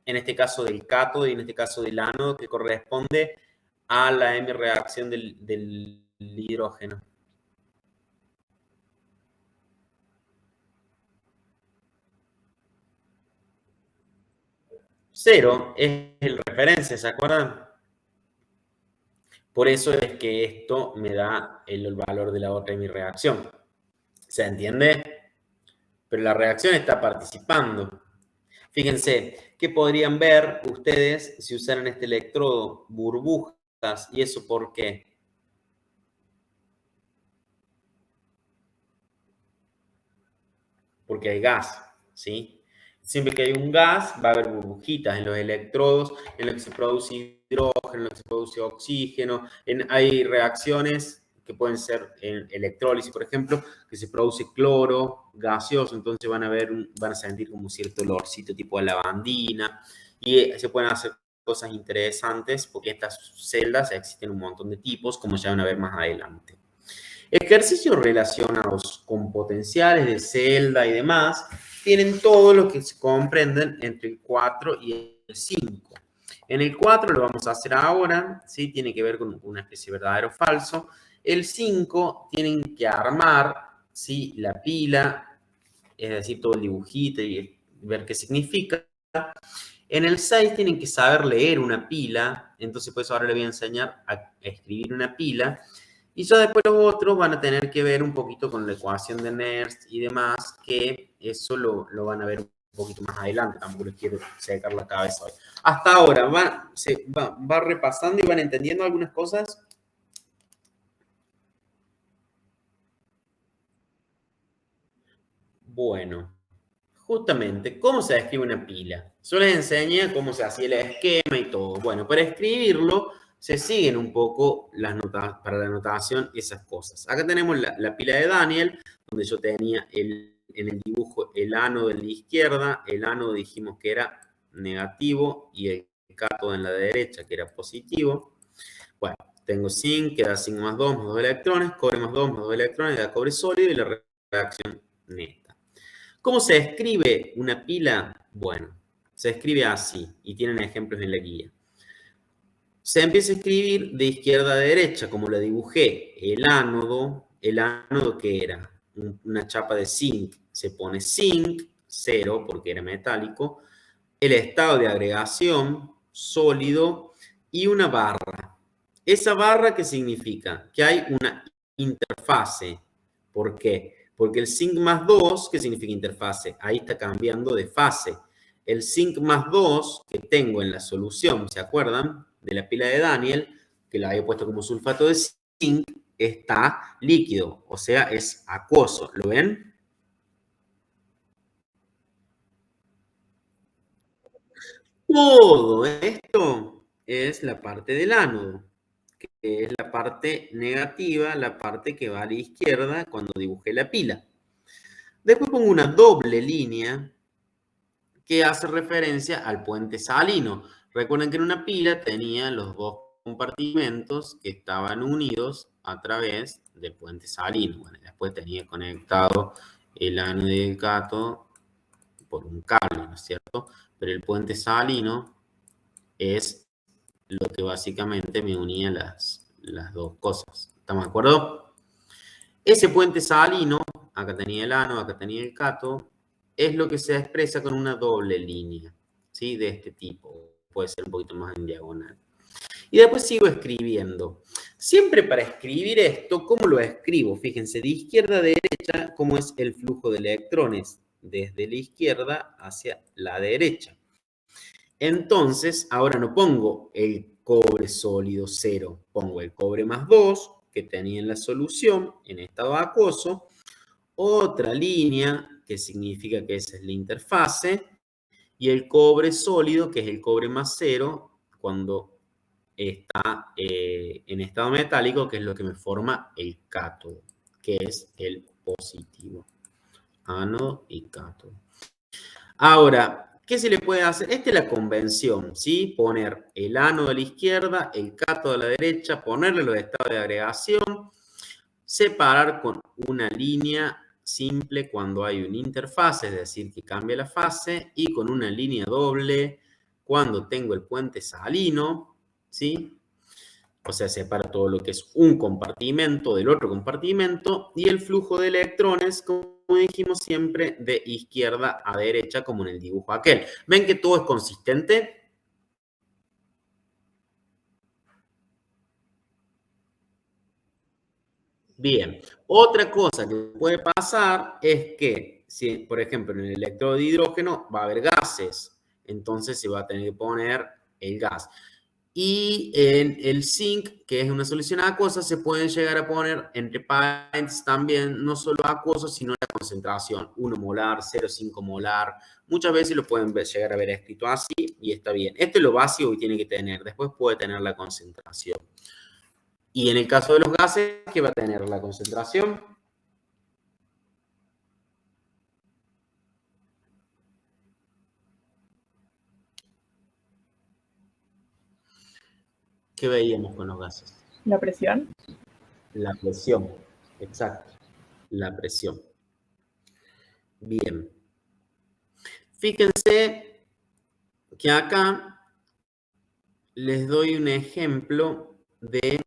en este caso del cátodo y en este caso del ánodo, que corresponde a la M reacción del hidrógeno? Cero es el referencia, ¿se acuerdan? Por eso es que esto me da el valor de la otra M reacción. ¿Se entiende? Pero la reacción está participando. Fíjense, ¿qué podrían ver ustedes si usaran este electrodo? Burbujas. ¿Y eso por qué? Porque hay gas, ¿sí? Siempre que hay un gas, va a haber burbujitas en los electrodos, en los que se produce hidrógeno, en los que se produce oxígeno. Hay reacciones que pueden ser en electrólisis, por ejemplo, que se produce cloro gaseoso, entonces van a sentir como cierto olorcito tipo de lavandina, y se pueden hacer cosas interesantes porque estas celdas existen un montón de tipos, como ya van a ver más adelante. Ejercicios relacionados con potenciales de celda y demás tienen todo lo que se comprenden entre el 4 y el 5. En el 4 lo vamos a hacer ahora, ¿sí? Tiene que ver con una especie de verdadero o falso. El 5 tienen que armar, ¿sí? La pila, es decir, todo el dibujito y ver qué significa. En el 6 tienen que saber leer una pila, entonces pues ahora les voy a enseñar a escribir una pila. Y ya después los otros van a tener que ver un poquito con la ecuación de Nernst y demás, que eso lo van a ver un poquito más adelante, tampoco les quiero secar la cabeza hoy. Hasta ahora, va repasando y van entendiendo algunas cosas. Bueno, justamente, ¿cómo se describe una pila? Yo les enseñé cómo se hacía el esquema y todo. Bueno, para escribirlo se siguen un poco las notas para la anotación esas cosas. Acá tenemos la pila de Daniel, donde yo tenía en el dibujo el ánodo en la izquierda, el ánodo dijimos que era negativo y el cátodo en la derecha que era positivo. Bueno, tengo zinc, que da zinc más 2 electrones, cobre más 2 electrones, da cobre sólido y la reacción neta. ¿Cómo se escribe una pila? Bueno, se escribe así y tienen ejemplos en la guía. se empieza a escribir de izquierda a derecha, como lo dibujé. El ánodo que era una chapa de zinc, se pone zinc, 0 porque era metálico, el estado de agregación, sólido, y una barra. ¿Esa barra qué significa? Que hay una interfase. ¿Por qué? Porque el zinc más 2, ¿qué significa interfase? Ahí está cambiando de fase. El zinc más 2 que tengo en la solución, ¿se acuerdan? De la pila de Daniel, que la había puesto como sulfato de zinc, está líquido, o sea, es acuoso. ¿Lo ven? Todo esto es la parte del ánodo, que es la parte negativa, la parte que va a la izquierda cuando dibujé la pila. Después pongo una doble línea que hace referencia al puente salino. Recuerden que en una pila tenía los dos compartimentos que estaban unidos a través del puente salino. Bueno, después tenía conectado el ánodo y el cátodo por un cable, ¿no es cierto? Pero el puente salino es lo que básicamente me unía las dos cosas. ¿Estamos de acuerdo? Ese puente salino, acá tenía el ánodo, acá tenía el cátodo, es lo que se expresa con una doble línea, ¿sí? De este tipo. Puede ser un poquito más en diagonal. Y después sigo escribiendo. Siempre para escribir esto, ¿cómo lo escribo? Fíjense, de izquierda a derecha, ¿cómo es el flujo de electrones? Desde la izquierda hacia la derecha. Entonces, ahora no pongo el cobre sólido 0, pongo el cobre más 2 que tenía en la solución en estado acuoso, otra línea que significa que esa es la interfase, y el cobre sólido, que es el cobre más 0, cuando está en estado metálico, que es lo que me forma el cátodo, que es el positivo. Ánodo y cátodo. Ahora, ¿qué se le puede hacer? Esta es la convención, ¿sí? Poner el ánodo a la izquierda, el cátodo a la derecha, ponerle los estados de agregación, separar con una línea simple cuando hay una interfase, es decir, que cambia la fase, y con una línea doble cuando tengo el puente salino, ¿sí? O sea, separa todo lo que es un compartimento del otro compartimento, y el flujo de electrones, como dijimos siempre, de izquierda a derecha, como en el dibujo aquel. ¿Ven que todo es consistente? Bien, otra cosa que puede pasar es que, si, por ejemplo, en el electrodo de hidrógeno va a haber gases, entonces se va a tener que poner el gas. Y en el zinc, que es una solución acuosa, se pueden llegar a poner entre paréntesis también, no solo acuoso, sino la concentración, 1 molar, 0,5 molar. Muchas veces lo pueden llegar a ver escrito así y está bien. Esto es lo básico que tiene que tener. Después puede tener la concentración. Y en el caso de los gases, ¿qué va a tener la concentración? ¿Qué veíamos con los gases? La presión. La presión, exacto, la presión. Bien. Fíjense que acá les doy un ejemplo de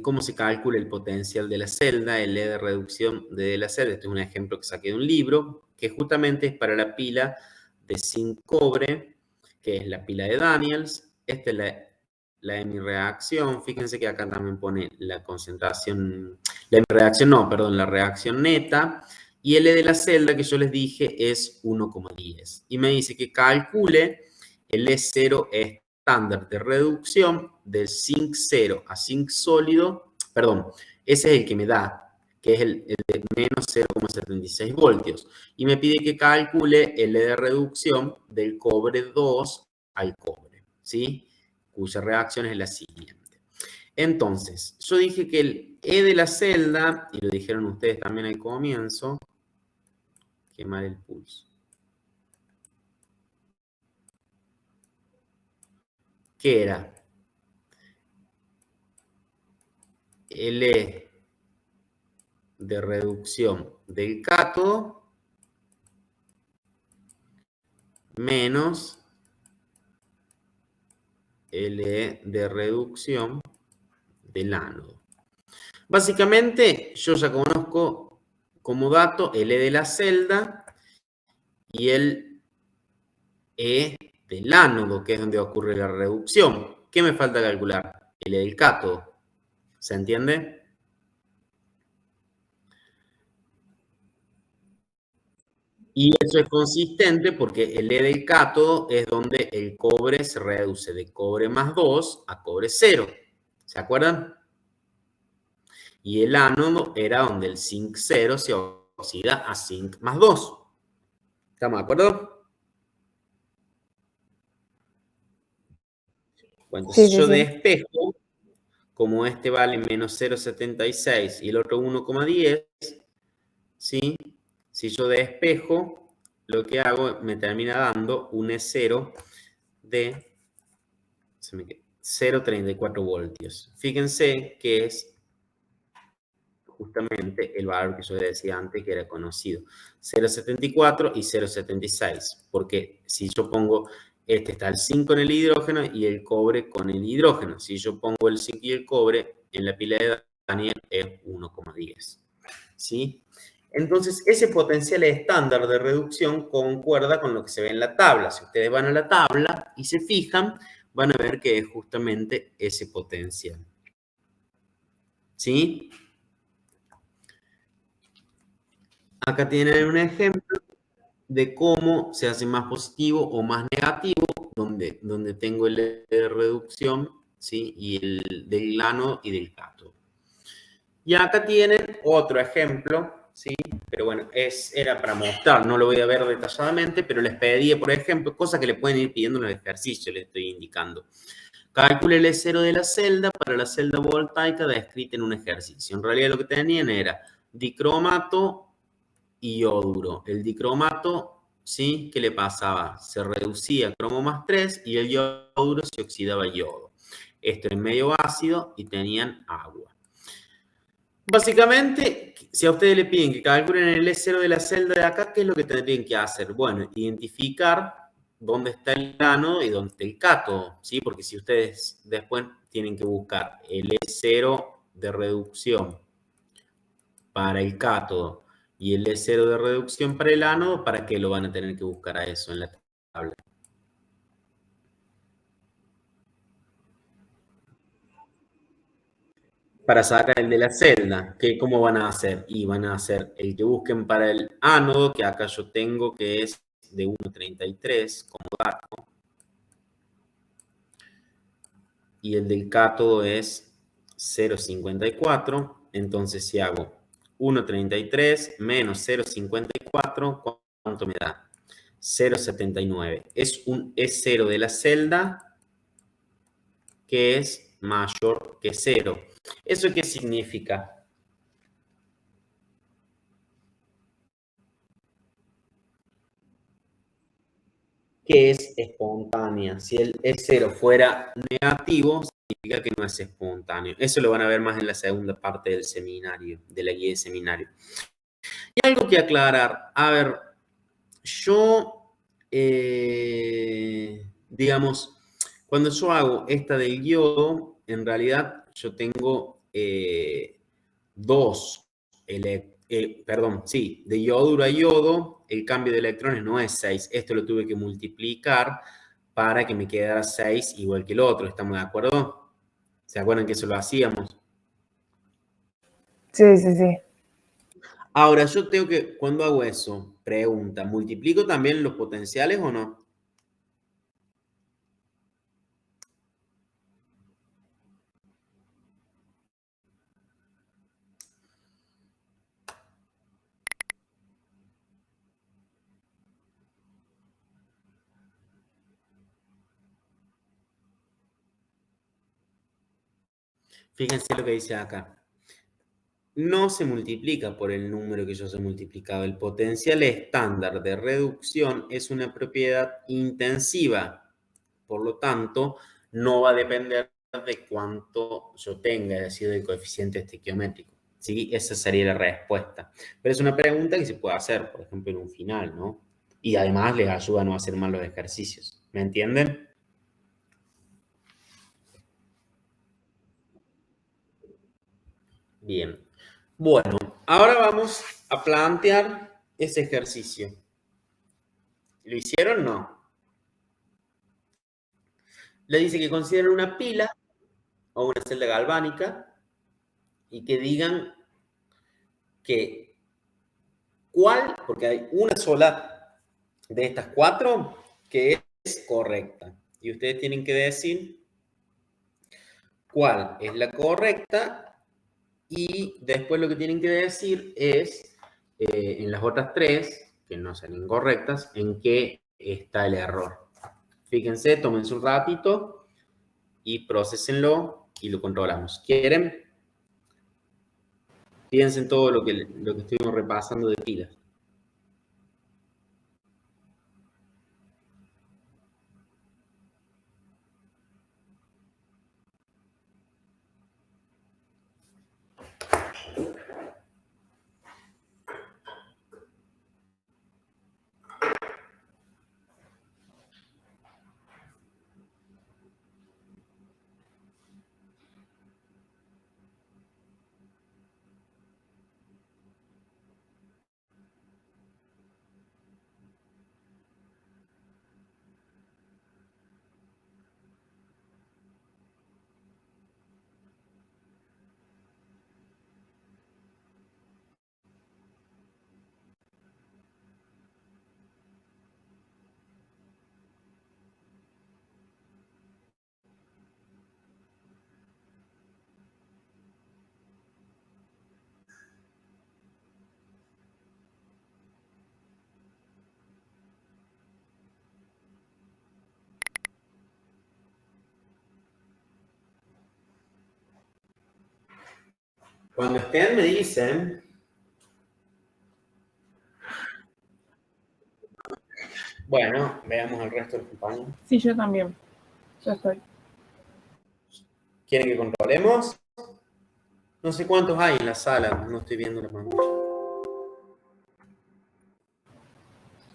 cómo se calcula el potencial de la celda, el E de reducción de la celda. Este es un ejemplo que saqué de un libro, que justamente es para la pila de zinc-cobre, que es la pila de Daniels. Esta es la de mi reacción. Fíjense que acá también pone la concentración, la reacción no, perdón, la reacción neta. Y el E de la celda que yo les dije es 1,10. Y me dice que calcule el E0 estándar de reducción del zinc 0 a zinc sólido, perdón, ese es el que me da, que es el de menos 0,76 voltios. Y me pide que calcule el E de reducción del cobre 2 al cobre, ¿sí? Cuya reacción es la siguiente. Entonces, yo dije que el E de la celda, y lo dijeron ustedes también al comienzo, quemar el pulso. ¿Qué era? El E de reducción del cátodo menos LE de reducción del ánodo. Básicamente, yo ya conozco como dato el E de la celda y el E del ánodo, que es donde ocurre la reducción. ¿Qué me falta calcular? El E del cátodo. ¿Se entiende? Y eso es consistente porque el E del cátodo es donde el cobre se reduce de cobre más 2 a cobre 0. ¿Se acuerdan? Y el ánodo era donde el zinc 0 se oxida a zinc más 2. ¿Estamos de acuerdo? Bueno, entonces Sí, yo sí. despejo, como este vale menos 0,76 y el otro 1,10, ¿sí? Si yo despejo, lo que hago me termina dando un E0 de 0,34 voltios. Fíjense que es justamente el valor que yo decía antes que era conocido. 0,74 y 0,76. Porque si yo pongo, este está el zinc con el hidrógeno y el cobre con el hidrógeno. Si yo pongo el zinc y el cobre en la pila de Daniel es 1,10. ¿Sí? Entonces, ese potencial estándar de reducción concuerda con lo que se ve en la tabla. Si ustedes van a la tabla y se fijan, van a ver que es justamente ese potencial. ¿Sí? Acá tienen un ejemplo de cómo se hace más positivo o más negativo, donde tengo el de reducción, ¿sí? Y el del ánodo y del cátodo. Y acá tienen otro ejemplo, ¿sí? Pero bueno, era para mostrar, no lo voy a ver detalladamente, pero les pedí, por ejemplo, cosas que le pueden ir pidiendo en el ejercicio, les estoy indicando. Calcule el E0 de la celda para la celda voltaica descrita en un ejercicio. En realidad lo que tenían era dicromato y yoduro. El dicromato, ¿sí? ¿Qué le pasaba? Se reducía cromo más 3 y el yoduro se oxidaba yodo. Esto es medio ácido y tenían agua. Básicamente, si a ustedes le piden que calculen el E0 de la celda de acá, ¿qué es lo que tendrían que hacer? Bueno, identificar dónde está el ánodo y dónde está el cátodo, ¿sí? Porque si ustedes después tienen que buscar el E0 de reducción para el cátodo y el E0 de reducción para el ánodo, ¿para qué lo van a tener que buscar a eso en la tabla? Para sacar el de la celda, ¿cómo van a hacer? Y van a hacer el que busquen para el ánodo, que acá yo tengo que es de 1,33 como dato. Y el del cátodo es 0,54. Entonces, si hago 1,33 menos 0,54, ¿cuánto me da? 0,79. Es un E0 de la celda que es mayor que 0. ¿Eso qué significa? Que es espontánea. Si el E0 fuera negativo, significa que no es espontáneo. Eso lo van a ver más en la segunda parte del seminario, de la guía de seminario. Y algo que aclarar. A ver, yo, digamos, cuando yo hago esta del yodo, en realidad yo tengo dos de yoduro a yodo, el cambio de electrones no es 6. Esto lo tuve que multiplicar para que me quedara 6 igual que el otro. ¿Estamos de acuerdo? ¿Se acuerdan que eso lo hacíamos? Sí, sí, sí. Ahora, yo tengo que, cuando hago eso, pregunta, ¿multiplico también los potenciales o no? Fíjense lo que dice acá. No se multiplica por el número que yo he multiplicado. El potencial estándar de reducción es una propiedad intensiva. Por lo tanto, no va a depender de cuánto yo tenga, es decir, del coeficiente estequiométrico. ¿Sí? Esa sería la respuesta. Pero es una pregunta que se puede hacer, por ejemplo, en un final, ¿no? Y además les ayuda a no hacer mal los ejercicios. ¿Me entienden? Bien. Bueno, ahora vamos a plantear ese ejercicio. ¿Lo hicieron? No. Le dice que consideren una pila o una celda galvánica y que digan que cuál, porque hay una sola de estas 4 que es correcta. Y ustedes tienen que decir cuál es la correcta y después lo que tienen que decir es, en las otras 3, que no sean incorrectas, en qué está el error. Fíjense, tómense un ratito y procesenlo y lo controlamos. ¿Quieren? Fíjense en todo lo que estuvimos repasando de pilas. Cuando estén me dicen. Bueno, veamos el resto del compañero. Sí, yo también. Ya estoy. ¿Quieren que controlemos? No sé cuántos hay en la sala, no estoy viendo la pantalla.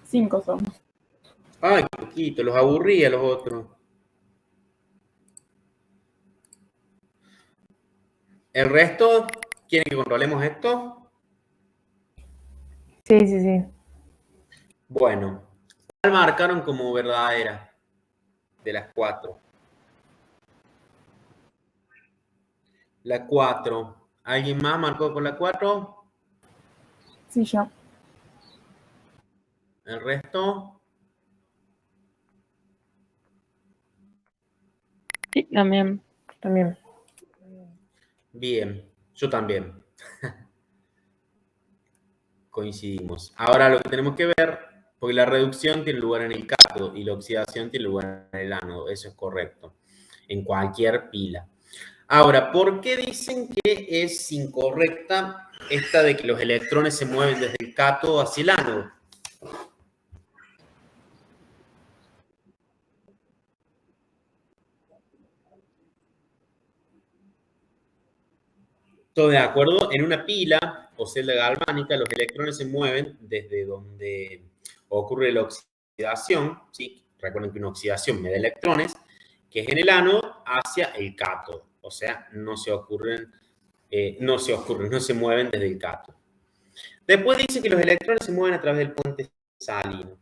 5 somos. Ay, qué poquito, los aburrí a los otros. ¿El resto? ¿Quieren que controlemos esto? Sí, sí, sí. Bueno, ¿cuál marcaron como verdadera de las 4? La 4. ¿Alguien más marcó con la 4? Sí, yo. ¿El resto? Sí, también. También. Bien, yo también. Coincidimos. Ahora lo que tenemos que ver, porque la reducción tiene lugar en el cátodo y la oxidación tiene lugar en el ánodo, eso es correcto, en cualquier pila. Ahora, ¿por qué dicen que es incorrecta esta de que los electrones se mueven desde el cátodo hacia el ánodo? ¿Todo de acuerdo? En una pila o celda galvánica, los electrones se mueven desde donde ocurre la oxidación, ¿sí? Recuerden que una oxidación me da electrones, que es en el ánodo, hacia el cátodo. O sea, no se mueven desde el cátodo. Después dice que los electrones se mueven a través del puente salino.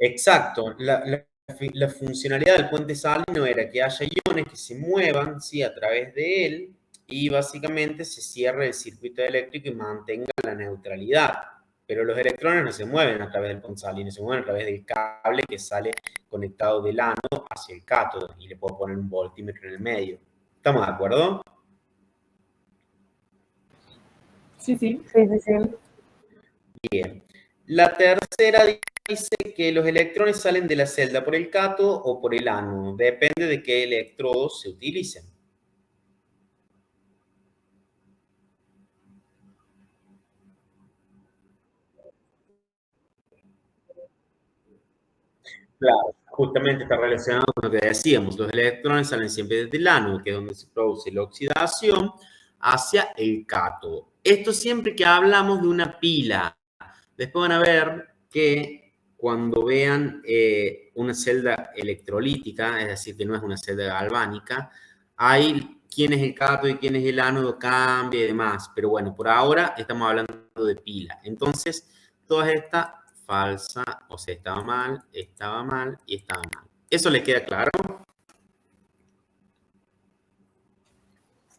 Exacto. La funcionalidad del puente salino era que haya iones que se muevan, ¿sí?, a través de él y básicamente se cierre el circuito eléctrico y mantenga la neutralidad. Pero los electrones no se mueven a través del puente salino, se mueven a través del cable que sale conectado del ánodo hacia el cátodo y le puedo poner un voltímetro en el medio. ¿Estamos de acuerdo? Sí, sí. Sí, sí, sí. Bien. La tercera dice que los electrones salen de la celda por el cátodo o por el ánodo. Depende de qué electrodos se utilicen. Claro, justamente está relacionado con lo que decíamos. Los electrones salen siempre desde el ánodo, que es donde se produce la oxidación, hacia el cátodo. Esto siempre que hablamos de una pila. Después van a ver que cuando vean una celda electrolítica, es decir, que no es una celda galvánica, hay quién es el cátodo y quién es el ánodo, cambia y demás. Pero bueno, por ahora estamos hablando de pila. Entonces, toda esta falsa, o sea, estaba mal y estaba mal. ¿Eso les queda claro?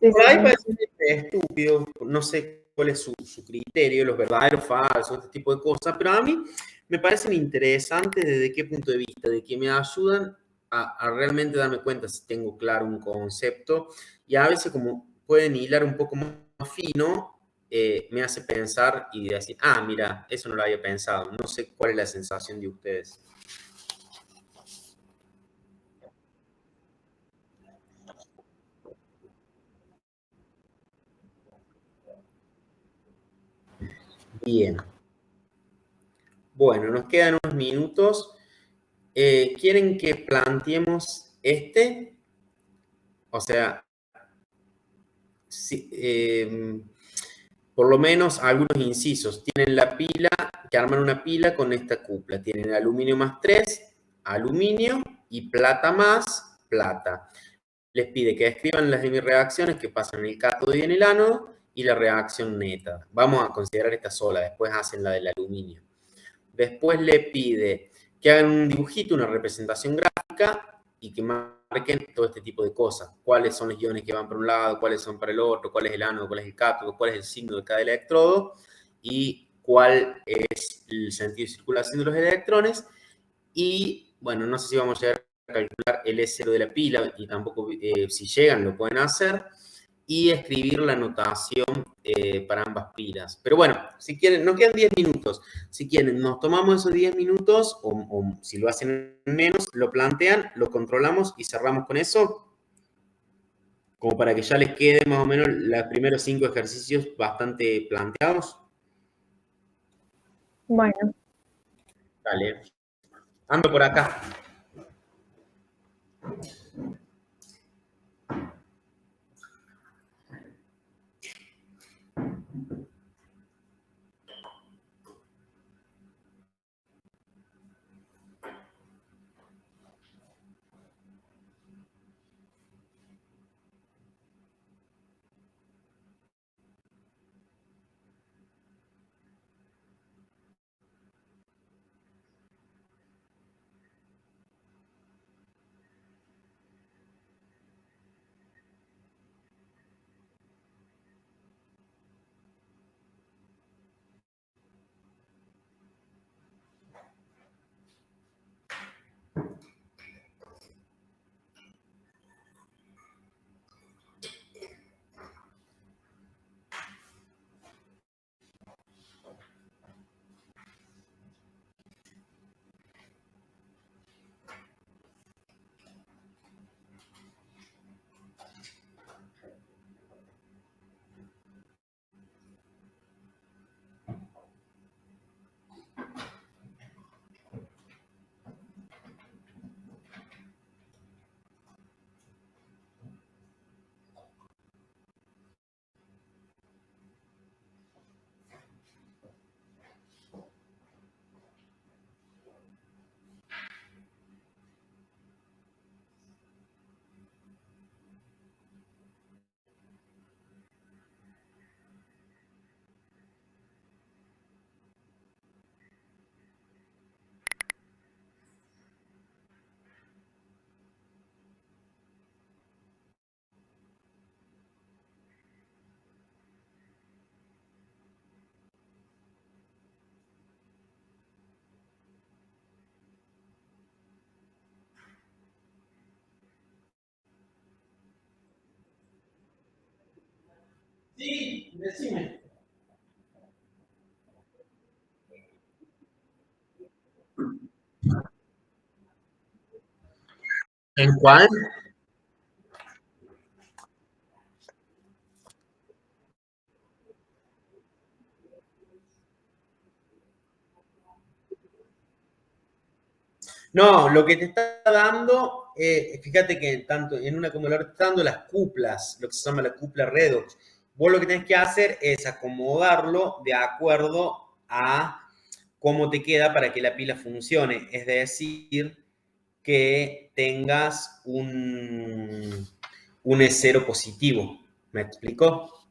Sí, Por ahí sí. parece estúpido, no sé cuál es su criterio, los verdaderos, falsos, este tipo de cosas, pero a mí me parecen interesantes desde qué punto de vista, de que me ayudan a realmente darme cuenta si tengo claro un concepto y a veces como pueden hilar un poco más fino, me hace pensar y decir, ah, mira, eso no lo había pensado, no sé cuál es la sensación de ustedes. Bien. Bueno, nos quedan unos minutos. ¿Quieren que planteemos este? O sea, sí, por lo menos algunos incisos. Tienen la pila, que arman una pila con esta cupla. Tienen aluminio más 3, aluminio y plata más plata. Les pide que escriban las reacciones que pasan en el cátodo y en el ánodo y la reacción neta. Vamos a considerar esta sola, después hacen la del aluminio. Después le pide que hagan un dibujito, una representación gráfica y que marquen todo este tipo de cosas. Cuáles son los iones que van para un lado, cuáles son para el otro, cuál es el ánodo, cuál es el cátodo, cuál es el signo de cada electrodo y cuál es el sentido de circulación de los electrones. Y, bueno, no sé si vamos a llegar a calcular el E0 de la pila y tampoco si llegan lo pueden hacer. Y escribir la notación para ambas pilas. Pero bueno, si quieren, nos quedan 10 minutos. Si quieren, nos tomamos esos 10 minutos o si lo hacen menos, lo plantean, lo controlamos y cerramos con eso. Como para que ya les quede más o menos los primeros 5 ejercicios bastante planteados. Bueno, Dale. Ando por acá. Sí, decime. ¿En cuál? No, lo que te está dando, fíjate que tanto en una como en la otra te está dando las cuplas, lo que se llama la cupla redox. Vos lo que tenés que hacer es acomodarlo de acuerdo a cómo te queda para que la pila funcione. Es decir, que tengas un E0 positivo. ¿Me explico?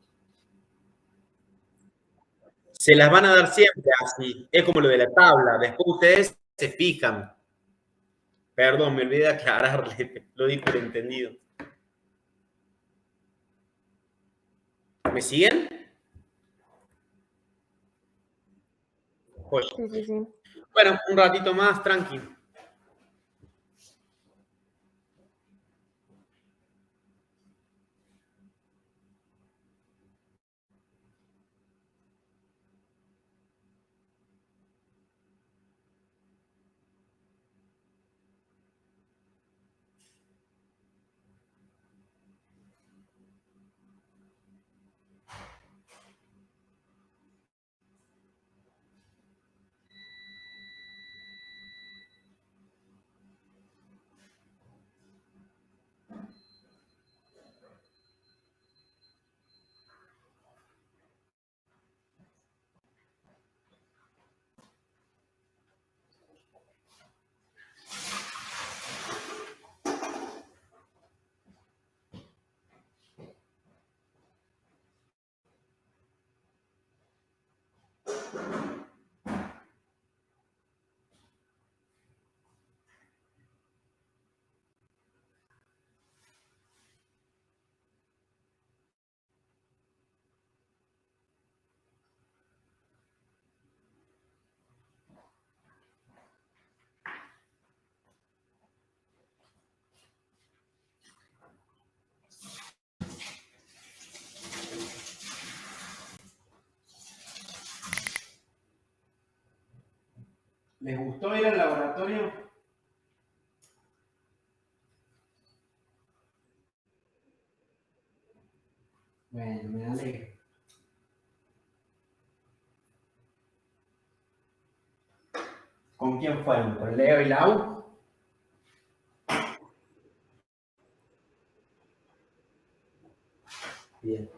Se las van a dar siempre así. Es como lo de la tabla. Después ustedes se fijan. Perdón, me olvidé de aclararle. Lo di por entendido. ¿Me siguen? Oye. Sí, sí, sí. Bueno, un ratito más, tranqui. ¿Les gustó ir al laboratorio? Bueno, me alegro. ¿Con quién fueron? ¿Con Leo y Lau? Bien.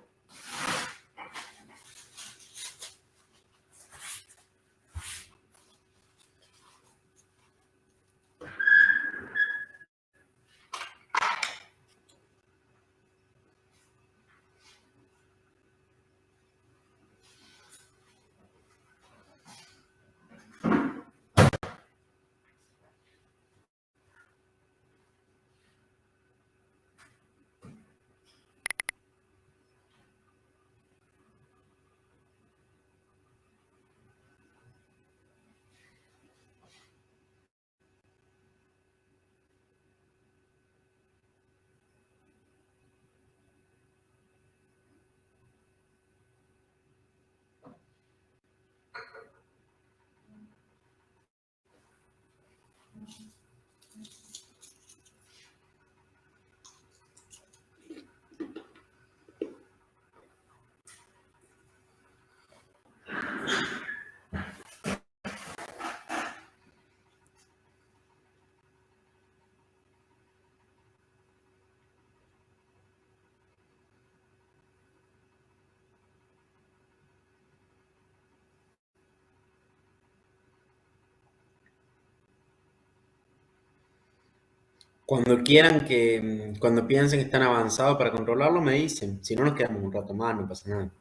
Cuando quieran que, cuando piensen que están avanzados para controlarlo, me dicen. Si no, nos quedamos un rato más, no pasa nada.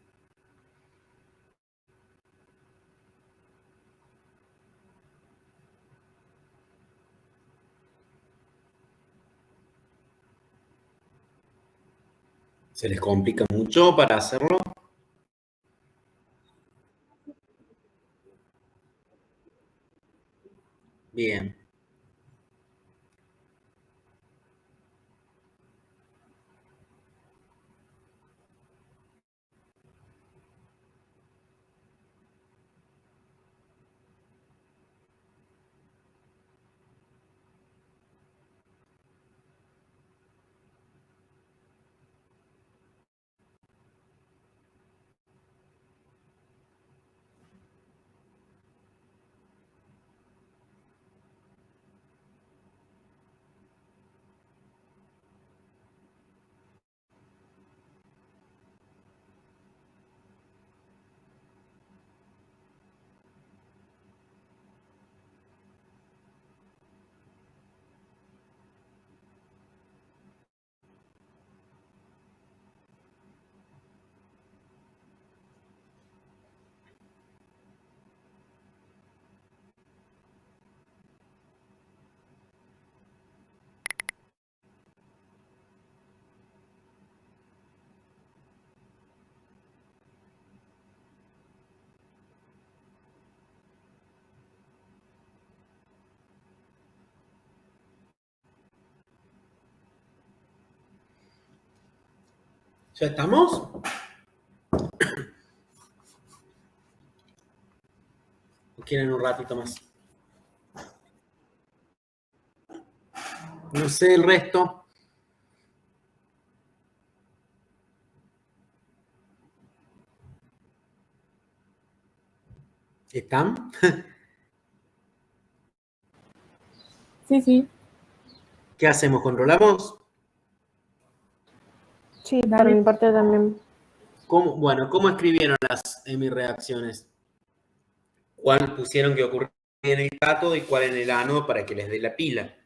¿Se les complica mucho para hacerlo? Bien. ¿Ya estamos? ¿O quieren un ratito más? No sé el resto. ¿Están? Sí, sí. ¿Qué hacemos? ¿Controlamos? Sí, por Dale. mi parte también. ¿Cómo escribieron las mis reacciones? ¿Cuál pusieron que ocurría en el cátodo y cuál en el ánodo para que les dé la pila?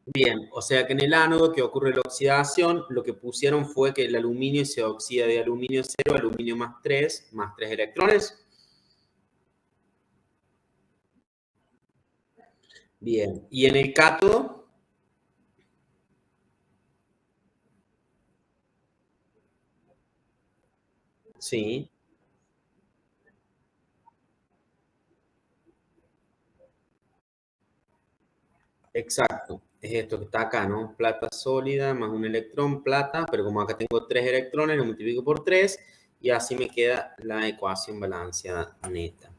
Bien, o sea que en el ánodo que ocurre la oxidación, lo que pusieron fue que el aluminio se oxida de aluminio 0 a aluminio más 3 electrones. Bien, y en el cátodo, sí, exacto. Es esto que está acá, ¿no? Plata sólida más un electrón, plata, pero como acá tengo 3 electrones, lo multiplico por 3 y así me queda la ecuación balanceada neta.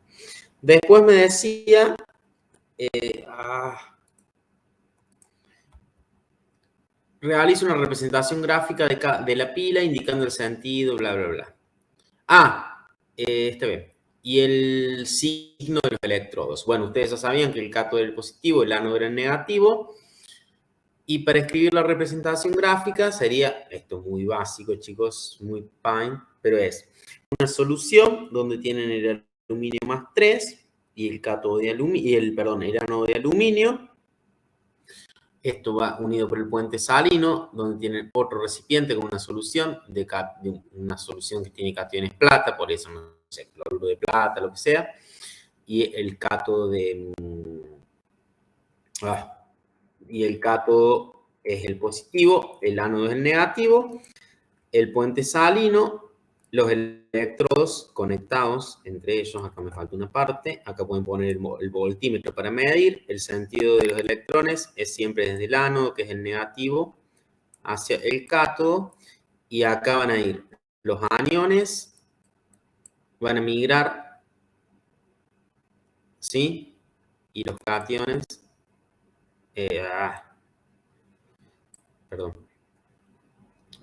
Después me decía, realiza una representación gráfica de la pila indicando el sentido, bla, bla, bla. Está bien. Y el signo de los electrodos. Bueno, ustedes ya sabían que el cátodo era el positivo, el ánodo era el negativo. Y para escribir la representación gráfica sería, esto es muy básico, chicos, muy fine, pero es una solución donde tienen el aluminio más 3 y el cátodo de aluminio, el ánodo de aluminio. Esto va unido por el puente salino, donde tienen otro recipiente con una solución, una solución que tiene cationes plata, por eso no sé, cloruro de plata, lo que sea, y el cátodo y el cátodo es el positivo, el ánodo es el negativo, el puente salino, los electrodos conectados entre ellos, acá me falta una parte, acá pueden poner el voltímetro para medir, el sentido de los electrones es siempre desde el ánodo, que es el negativo, hacia el cátodo, y acá van a ir los aniones, van a migrar, ¿sí? Y los cationes, perdón,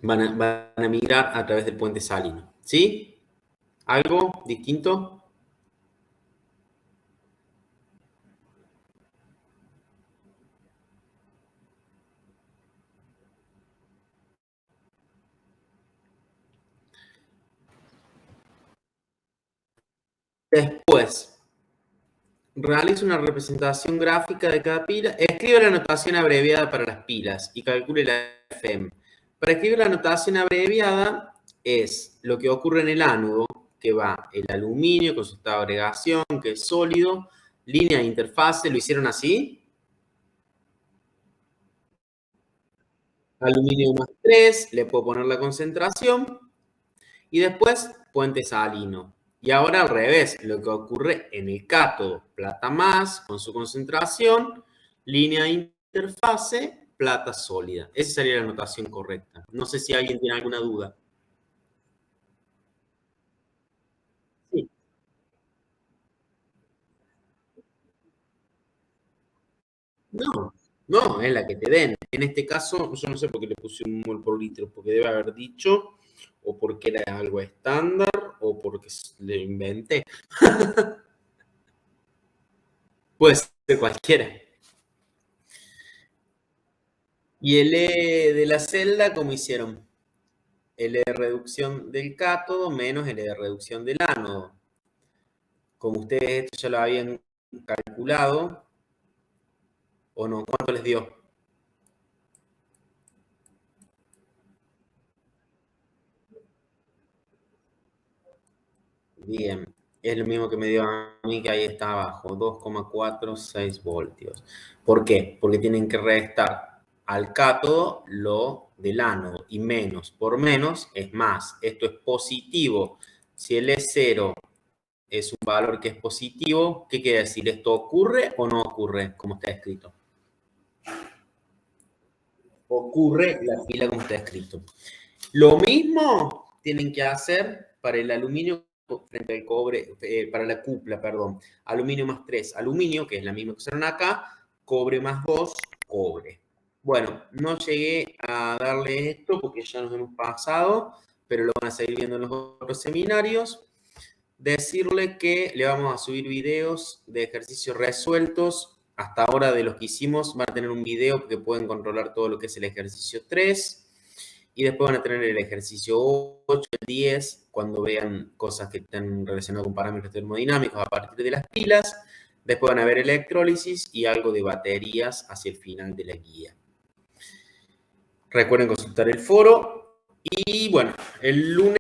van a migrar a través del puente salino, ¿sí? ¿Algo distinto? Después, realiza una representación gráfica de cada pila. Escribe la notación abreviada para las pilas y calcule la FM. Para escribir la notación abreviada es lo que ocurre en el ánodo, que va el aluminio con su estado de agregación, que es sólido, línea de interfase, ¿lo hicieron así? Aluminio más 3, le puedo poner la concentración. Y después, puente salino. Y ahora al revés, lo que ocurre en el cátodo, plata más con su concentración, línea de interfase, plata sólida. Esa sería la notación correcta. No sé si alguien tiene alguna duda. Sí. No, no, es la que te den. En este caso, yo no sé por qué le puse un mol por litro, porque debe haber dicho, o porque era algo estándar, o porque le inventé. Puede ser cualquiera. Y el E de la celda, ¿cómo hicieron? L de reducción del cátodo menos L de reducción del ánodo. Como ustedes esto ya lo habían calculado, ¿o no? ¿Cuánto les dio? Bien, es lo mismo que me dio a mí, que ahí está abajo, 2,46 voltios. ¿Por qué? Porque tienen que restar al cátodo lo del ánodo, y menos por menos es más. Esto es positivo. Si L es 0 es un valor que es positivo. ¿Qué quiere decir? ¿Esto ocurre o no ocurre como está escrito? Ocurre la pila como está escrito. Lo mismo tienen que hacer para el aluminio frente al cobre, para la cupla, perdón. Aluminio más 3, aluminio, que es la misma que usaron acá, cobre más 2, cobre. Bueno, no llegué a darle esto porque ya nos hemos pasado, pero lo van a seguir viendo en los otros seminarios. Decirle que le vamos a subir videos de ejercicios resueltos. Hasta ahora de los que hicimos van a tener un video que pueden controlar todo lo que es el ejercicio 3. Y después van a tener el ejercicio 8, el 10, cuando vean cosas que están relacionadas con parámetros termodinámicos a partir de las pilas. Después van a ver electrólisis y algo de baterías hacia el final de la guía. Recuerden consultar el foro. Y bueno, el lunes